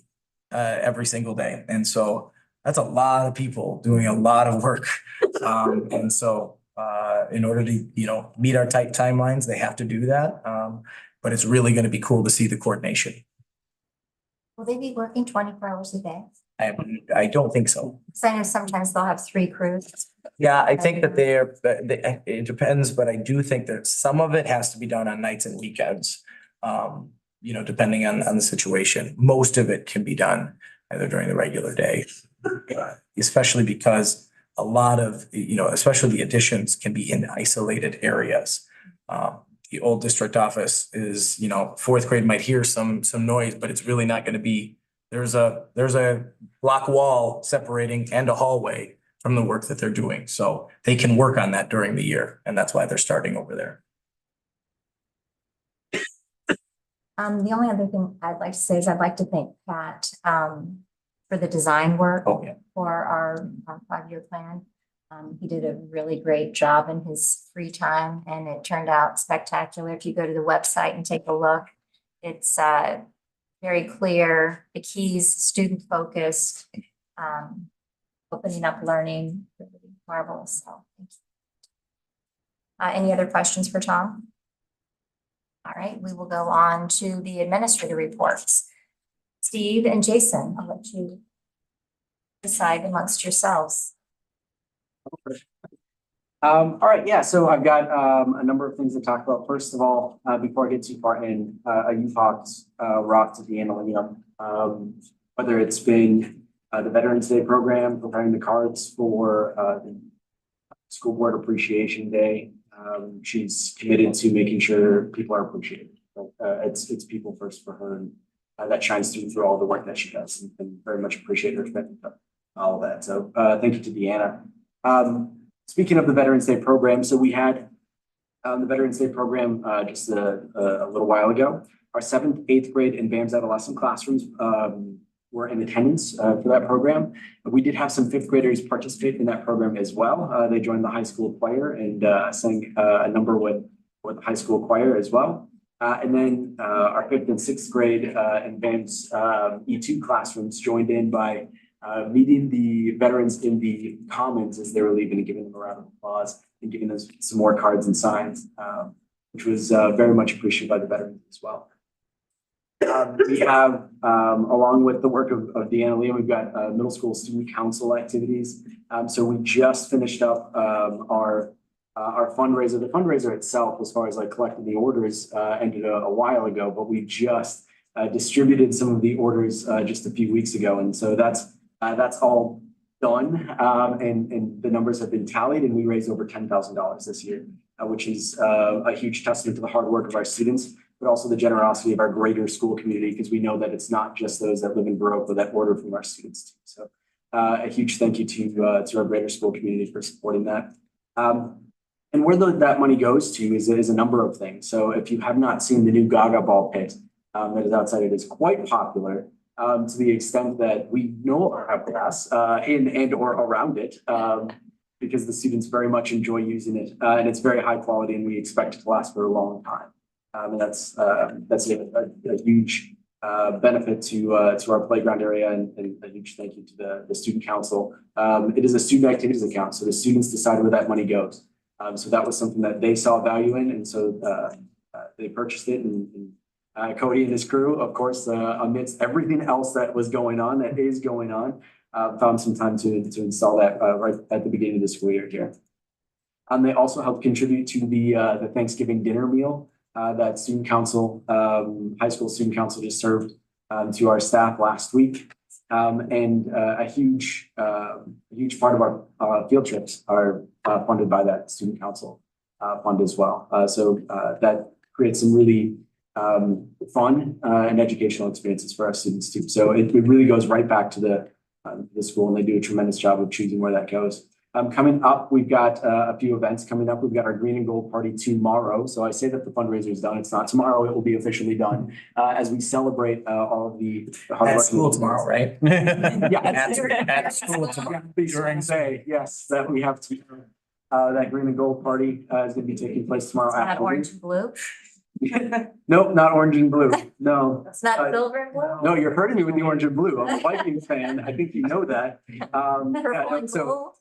every single day. And so that's a lot of people doing a lot of work. And so in order to, meet our tight timelines, they have to do that. But it's really going to be cool to see the coordination. Will they be working 24 hours a day? I don't think so. Because I know sometimes they'll have 3 crews. Yeah, I think that it depends, but I do think that some of it has to be done on nights and weekends. Depending on the situation. Most of it can be done either during the regular day, especially because a lot of, especially the additions can be in isolated areas. The old district office is, 4th grade might hear some noise, but it's really not going to be. There's a block wall separating and a hallway from the work that they're doing. So they can work on that during the year. And that's why they're starting over there. The only other thing I'd like to say is I'd like to thank Pat for the design work for our 5-year plan. He did a really great job in his free time and it turned out spectacular. If you go to the website and take a look, it's very clear, the keys, student focused, opening up learning, really marvelous. So thank you. Any other questions for Tom? All right, we will go on to the administrative reports. Steve and Jason, I'll let you decide amongst yourselves. All right, yeah, so I've got a number of things to talk about. First of all, before I get too far in, you talked rocked at the analyum, whether it's been the Veterans Day program, preparing the cards for the School Board Appreciation Day. She's committed to making sure people are appreciated. It's people first for her, and that shines through all the work that she does, and very much appreciate her commitment to all of that. So thank you to Deanna. Speaking of the Veterans Day program, so we had The Veterans Day program, just a little while ago. Our 7th, 8th grade and BAM's adolescent classrooms were in attendance for that program. We did have some 5th graders participate in that program as well. They joined the high school choir and sang a number with the high school choir as well. And then our 5th and 6th grade and BAM's E2 classrooms joined in by meeting the veterans in the commons as they were leaving and giving them a round of applause and giving us some more cards and signs, which was very much appreciated by the veterans as well. We have, along with the work of Deanna Lee, we've got middle school student council activities. So we just finished up our fundraiser. The fundraiser itself, as far as like collecting the orders, ended a while ago, but we just distributed some of the orders just a few weeks ago. And so that's all done, and the numbers have been tallied, and we raised over $10,000 this year, which is a huge testament to the hard work of our students, but also the generosity of our greater school community, because we know that it's not just those that live in Viroqua that order from our students too. So a huge thank you to our greater school community for supporting that. And where that money goes to is a number of things. So if you have not seen the new Gaga ball pit that is outside, it is quite popular. To the extent that we no longer have grass in and or around it, because the students very much enjoy using it, and it's very high quality, and we expect it to last for a long time. And that's a huge benefit to our playground area, and a huge thank you to the student council. It is a student activities account, so the students decide where that money goes. So that was something that they saw value in, and so they purchased it, and Cody and his crew, of course, amidst everything else that was going on, that is going on, found some time to install that right at the beginning of the school year here. They also helped contribute to the Thanksgiving dinner meal that student council, high school student council just served to our staff last week. And a huge part of our field trips are funded by that student council fund as well. So that creates some really fun and educational experiences for our students too. So it really goes right back to the school, and they do a tremendous job of choosing where that goes. Coming up, we've got a few events coming up. We've got our Green and Gold Party tomorrow. So I say that the fundraiser is done. It's not tomorrow. It will be officially done as we celebrate all of the hard work. At school tomorrow, right? Yeah, at school tomorrow. During day, yes, that we have to. That Green and Gold Party is going to be taking place tomorrow Not afternoon. orange and blue. Nope, not orange and blue. No. It's not silver and blue. No, you're hurting me with the orange and blue. I'm a Vikings fan. I think you know that. Purple and So, blue.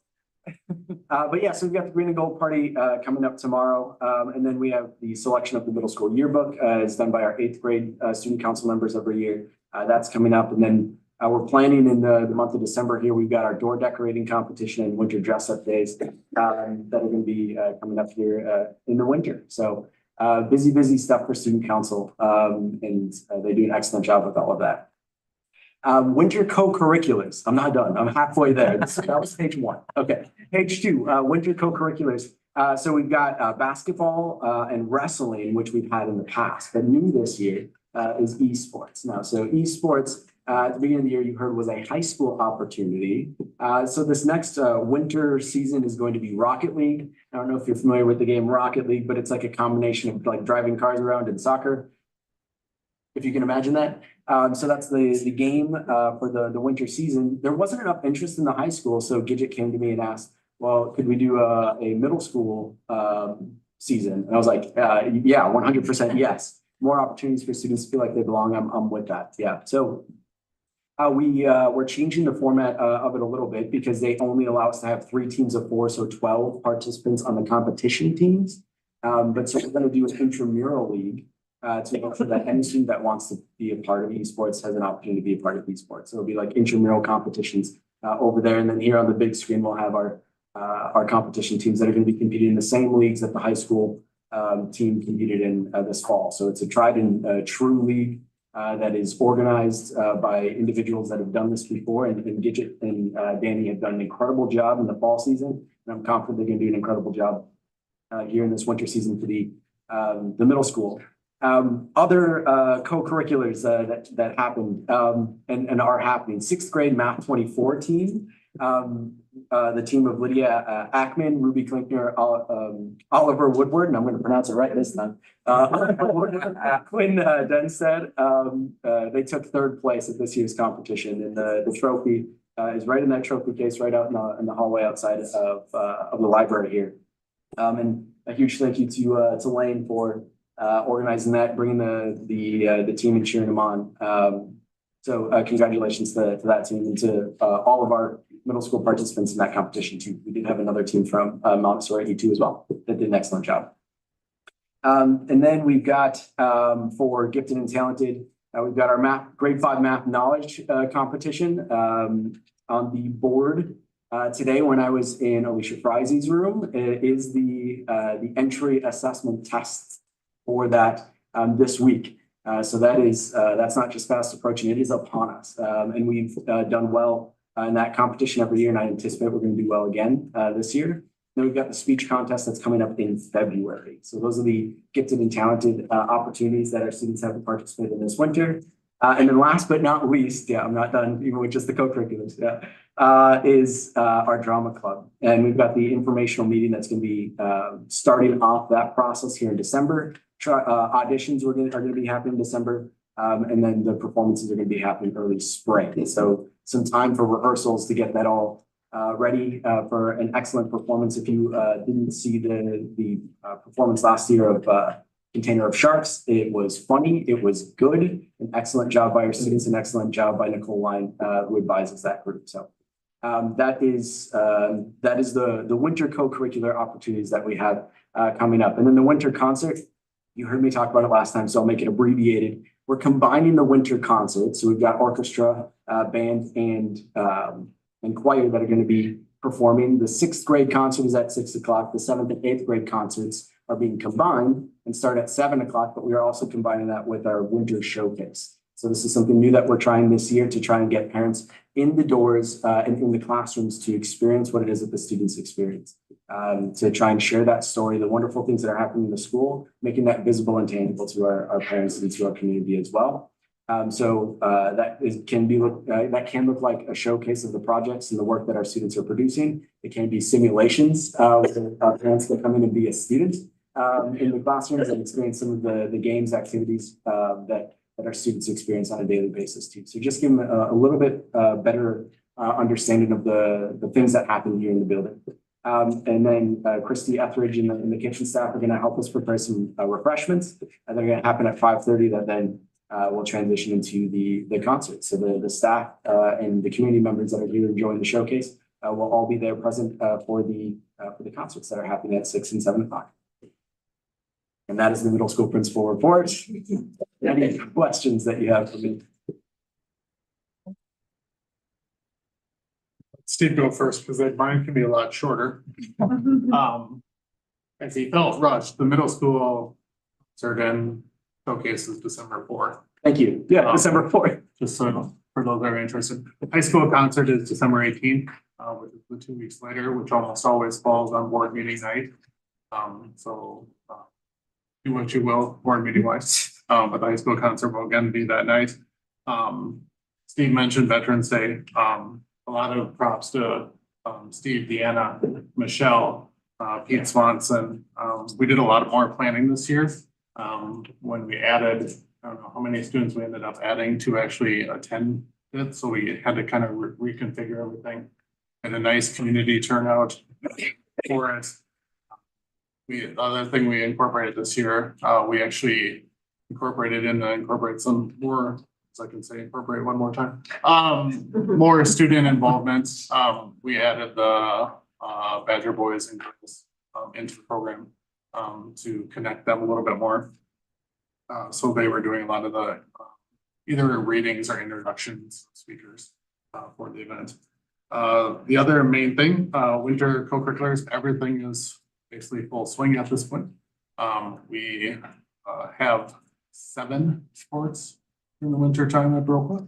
but yeah, so we've got the Green and Gold Party coming up tomorrow. And then we have the selection of the middle school yearbook is done by our 8th grade student council members every year. That's coming up. And then we're planning in the month of December here. We've got our door decorating competition and winter dress up days that are going to be coming up here in the winter. So busy stuff for student council. And they do an excellent job with all of that. Winter co-curriculars. I'm not done. I'm halfway there. That was page 1. Okay. Page 2, winter co-curriculars. So we've got basketball and wrestling, which we've had in the past. But new this year is esports. Now, so esports at the beginning of the year, you heard was a high school opportunity. So this next winter season is going to be Rocket League. I don't know if you're familiar with the game Rocket League, but it's like a combination of like driving cars around and soccer, if you can imagine that. So that's the game for the winter season. There wasn't enough interest in the high school, so Gidget came to me and asked, well, could we do a middle school season? And I was like, yeah, 100% yes. More opportunities for students to feel like they belong. I'm with that. Yeah. So we're changing the format of it a little bit because they only allow us to have 3 teams of 4, so 12 participants on the competition teams. But so we're going to do an intramural league to make sure that any student that wants to be a part of esports has an opportunity to be a part of esports. So it'll be like intramural competitions over there, and then here on the big screen we'll have our competition teams that are going to be competing in the same leagues that the high school team competed in this fall. So it's a tried and true league that is organized by individuals that have done this before, and Gidget and Danny have done an incredible job in the fall season, and I'm confident they're going to do an incredible job here in this winter season for the middle school. Other co-curriculars that happened and are happening. 6th grade math 24 team The team of Lydia Ackman, Ruby Klinkner, Oliver Woodward, and I'm going to pronounce it right this time. Quinn Denstead, they took third place at this year's competition, and the trophy is right in that trophy case, right out in the hallway outside of the library here. And a huge thank you to Lane for organizing that, bringing the team and cheering them on. So congratulations to that team and to all of our middle school participants in that competition too. We did have another team from Montessori E2 as well that did an excellent job. And then we've got for gifted and talented, we've got our grade 5 math knowledge competition on the board. Today, when I was in Alicia Frizie's room, is the entry assessment test for that this week. So that's not just fast approaching, it is upon us. And we've done well in that competition every year, and I anticipate we're going to do well again this year. Then we've got the speech contest that's coming up in February. So those are the gifted and talented opportunities that our students have to participate in this winter. And then last but not least, I'm not done even with just the co-curriculars, is our drama club. And we've got the informational meeting that's going to be starting off that process here in December. Auditions are going to be happening in December. And then the performances are going to be happening early spring. So some time for rehearsals to get that all ready for an excellent performance. If you didn't see the performance last year of Container of Sharks, it was funny, it was good, an excellent job by our students, an excellent job by Nicole Line, who advises that group. So that is the winter co-curricular opportunities that we have coming up. And then the winter concert, you heard me talk about it last time, so I'll make it abbreviated. We're combining the winter concert. So we've got orchestra, band, and choir that are going to be performing. The 6th grade concert is at 6 o'clock. The 7th and 8th grade concerts are being combined and start at 7 o'clock, but we are also combining that with our winter showcase. So this is something new that we're trying this year to try and get parents in the doors and in the classrooms to experience what it is that the students experience, to try and share that story, the wonderful things that are happening in the school, making that visible and tangible to our parents and to our community as well. That can look like a showcase of the projects and the work that our students are producing. It can be simulations with parents that come in and be a student in the classrooms and experience some of the games, activities that our students experience on a daily basis too. So just give them a little bit better understanding of the things that happen here in the building. And then Christy Etheridge and the kitchen staff are going to help us prepare some refreshments, and they're going to happen at 5:30. That then will transition into the concert. So the staff and the community members that are here enjoying the showcase will all be there present for the concerts that are happening at 6 and 7 o'clock. And that is the middle school principal report. Any questions that you have for me? Steve go first because mine can be a lot shorter. If he felt rushed, the middle school concert showcase is December 4th. Thank you. Yeah, December 4th. Just so for those that are interested. The high school concert is December 18th, which is the 2 weeks later, which almost always falls on board meeting night. Do what you will, board meeting wise. But the high school concert will again be that night. Steve mentioned Veterans Day. A lot of props to Steve, Deanna, Michelle, Pete Swanson. We did a lot more planning this year. When we added, I don't know how many students we ended up adding to actually attend it. So we had to kind of reconfigure everything. And a nice community turnout for it. The other thing we incorporated this year, we actually incorporate some more, as I can say, incorporate one more time. More student involvement. We added the Badger boys and girls into the program to connect them a little bit more. So they were doing a lot of the either readings or introductions speakers for the event. The other main thing, winter co-curriculars, everything is basically full swing at this point. We have 7 sports in the winter time at Viroqua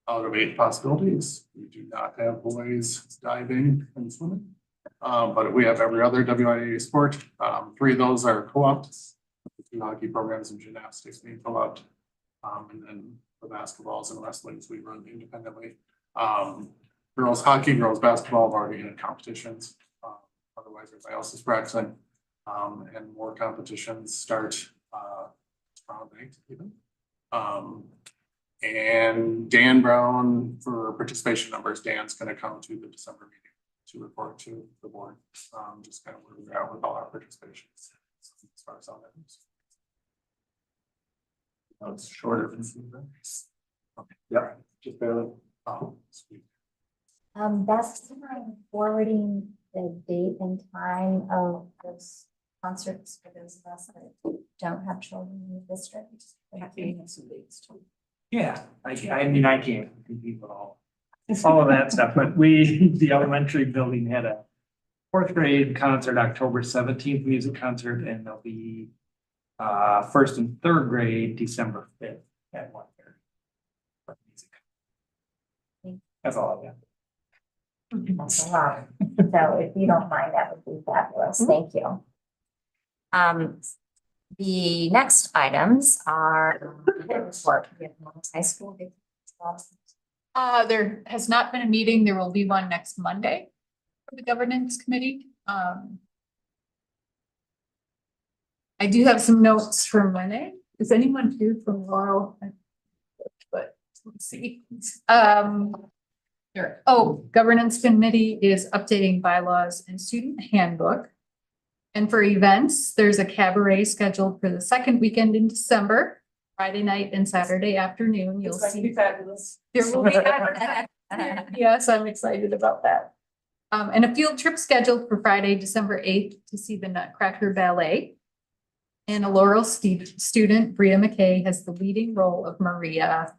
out of 8 possibilities. We do not have boys diving and swimming, but we have every other WIA sport. 3 of those are co-ops, 2 hockey programs and gymnastics being co-opt, and then the basketballs and wrestlings we run independently. girls hockey, girls basketball have already had competitions. Otherwise, everybody else is practicing. And more competitions start tomorrow night even. And Dan Brown, for participation numbers, Dan's gonna come to the December meeting to report to the board, just kind of where we're at with all our participations. As far as all that goes. That was shorter than. Okay, yeah, just barely. Oh, sweet. That's forwarding the date and time of those concerts for those of us that don't have children in the district. Yeah, I mean, I can't compete with all of that stuff, but the elementary building had a fourth grade concert, October 17th music concert, and there'll be first and third grade, December 5th at 1:30. That's all I got. That's a lot. So if you don't mind, that would be fabulous. Thank you. The next items are high school. There has not been a meeting. There will be one next Monday for the governance committee. I do have some notes from Renee. Is anyone here from Laurel? But let's see. Sure. Oh, governance committee is updating bylaws and student handbook. And for events, there's a cabaret scheduled for the second weekend in December, Friday night and Saturday afternoon. You'll see. Fabulous. There will be. Yes, I'm excited about that. And a field trip scheduled for Friday, December 8th to see the Nutcracker Ballet. And a Laurel student, Bria McKay, has the leading role of Maria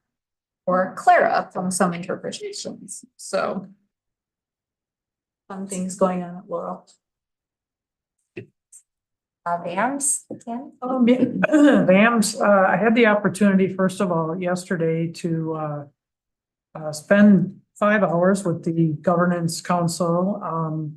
or Clara from some interpretations. So fun things going on at Laurel. VAMs, Kim? VAMs, I had the opportunity, first of all, yesterday to spend 5 hours with the governance council.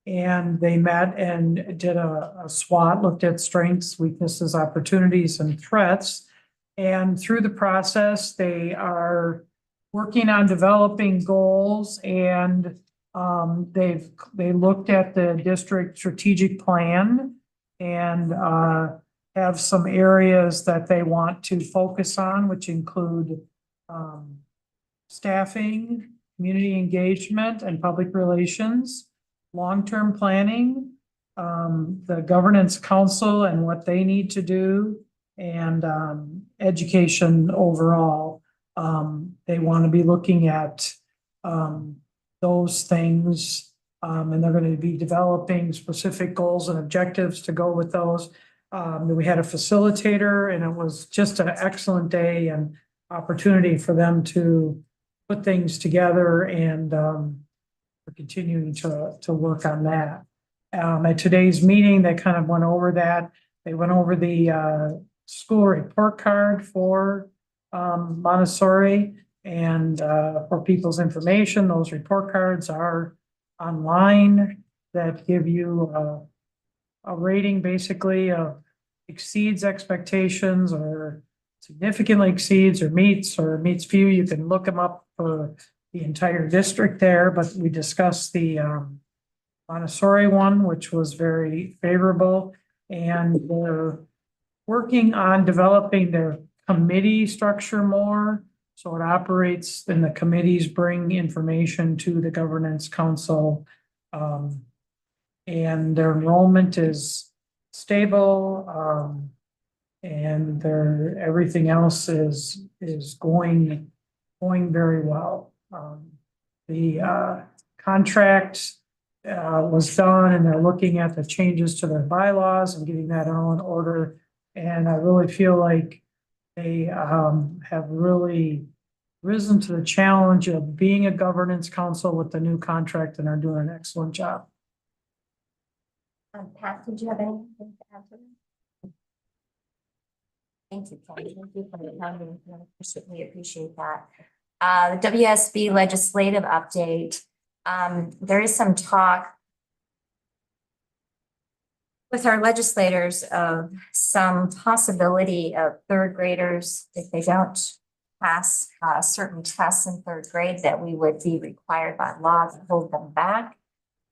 And they met and did a SWOT, looked at strengths, weaknesses, opportunities, and threats. And through the process, they are working on developing goals, and they looked at the district strategic plan and have some areas that they want to focus on, which include staffing, community engagement, and public relations, long-term planning, the governance council and what they need to do, and education overall. They want to be looking at those things, and they're going to be developing specific goals and objectives to go with those. We had a facilitator, and it was just an excellent day and opportunity for them to put things together, and we're continuing to work on that. At today's meeting, they kind of went over that. They went over the school report card for Montessori, and for people's information, those report cards are online that give you a rating basically of exceeds expectations or significantly exceeds or meets few. You can look them up for the entire district there, but we discussed the Montessori one, which was very favorable, and we're working on developing their committee structure more. So it operates, and the committees bring information to the governance council. And their enrollment is stable. And everything else is going very well. The contract was done, and they're looking at the changes to their bylaws and getting that all in order. And I really feel like they have really risen to the challenge of being a governance council with the new contract, and are doing an excellent job. Pat, did you have anything to add to that? Thank you, Kelly. Thank you for the time. We appreciate that. The WSB legislative update. There is some talk with our legislators of some possibility of third graders, if they don't pass certain tests in third grade that we would be required by law to hold them back.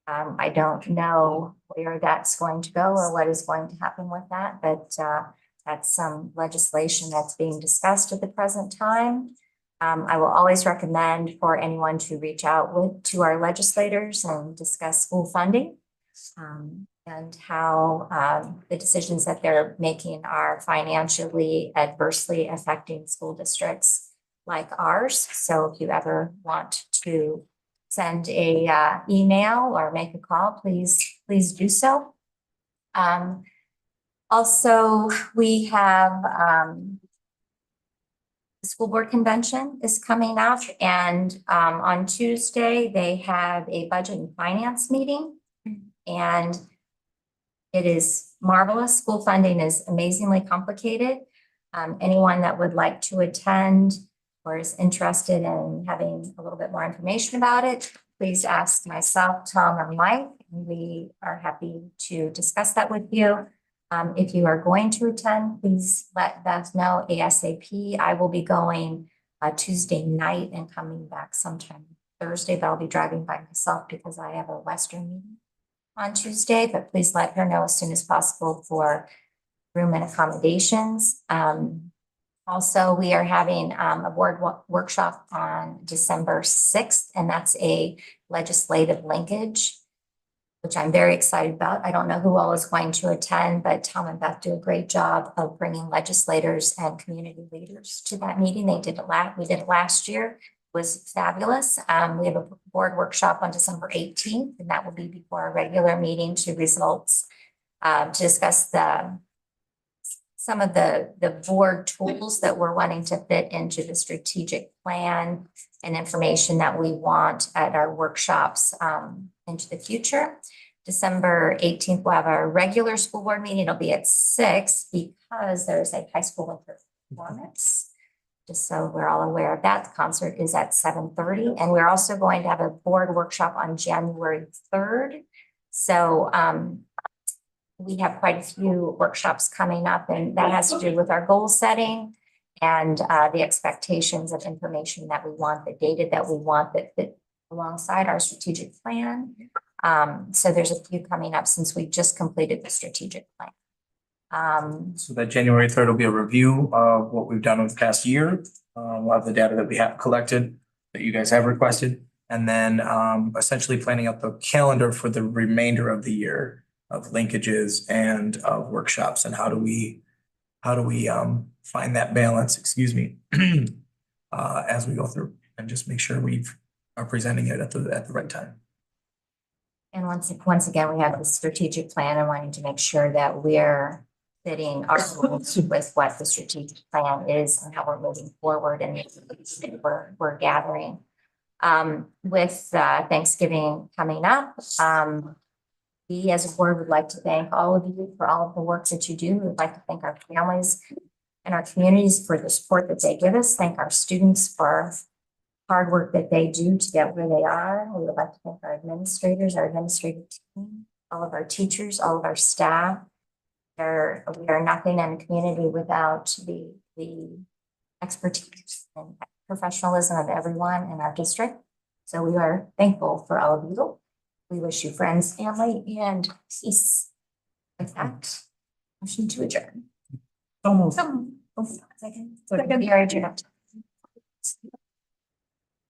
I don't know where that's going to go or what is going to happen with that, but that's some legislation that's being discussed at the present time. I will always recommend for anyone to reach out to our legislators and discuss school funding. And how the decisions that they're making are financially adversely affecting school districts like ours. So if you ever want to send a email or make a call, please do so. Also, we have the school board convention is coming up, and on Tuesday, they have a budget and finance meeting. And it is marvelous. School funding is amazingly complicated. Anyone that would like to attend or is interested in having a little bit more information about it, please ask myself, Tom, or Mike. We are happy to discuss that with you. If you are going to attend, please let Beth know ASAP. I will be going Tuesday night and coming back sometime Thursday, but I'll be driving by myself because I have a Western meeting on Tuesday, but please let her know as soon as possible for room and accommodations. Also, we are having a board workshop on December 6th, and that's a legislative linkage, which I'm very excited about. I don't know who all is going to attend, but Tom and Beth do a great job of bringing legislators and community leaders to that meeting. We did it last year. Was fabulous. We have a board workshop on December 18th, and that will be before our regular meeting to results to discuss some of the board tools that we're wanting to fit into the strategic plan and information that we want at our workshops into the future. December 18th, we'll have our regular school board meeting. It'll be at 6 because there's a high school winter performance. Just so we're all aware of that, the concert is at 7:30, and we're also going to have a board workshop on January 3rd. So we have quite a few workshops coming up, and that has to do with our goal setting and the expectations of information that we want, the data that we want that fit alongside our strategic plan. So there's a few coming up since we just completed the strategic plan. So that January 3rd will be a review of what we've done over the past year. We'll have the data that we have collected that you guys have requested, and then essentially planning out the calendar for the remainder of the year of linkages and of workshops, and how do we find that balance, excuse me, as we go through, and just make sure we are presenting it at the right time. And once again, we have the strategic plan and wanting to make sure that we're fitting our goals with what the strategic plan is and how we're moving forward and we're gathering. With Thanksgiving coming up, we as a board would like to thank all of you for all of the work that you do. We'd like to thank our families and our communities for the support that they give us. Thank our students for hard work that they do to get where they are. We would like to thank our administrators, our administrative team, all of our teachers, all of our staff. We are nothing in a community without the expertise and professionalism of everyone in our district. So we are thankful for all of you. We wish you friends, family, and peace. With that, motion to adjourn. Almost. Second. We are adjourned.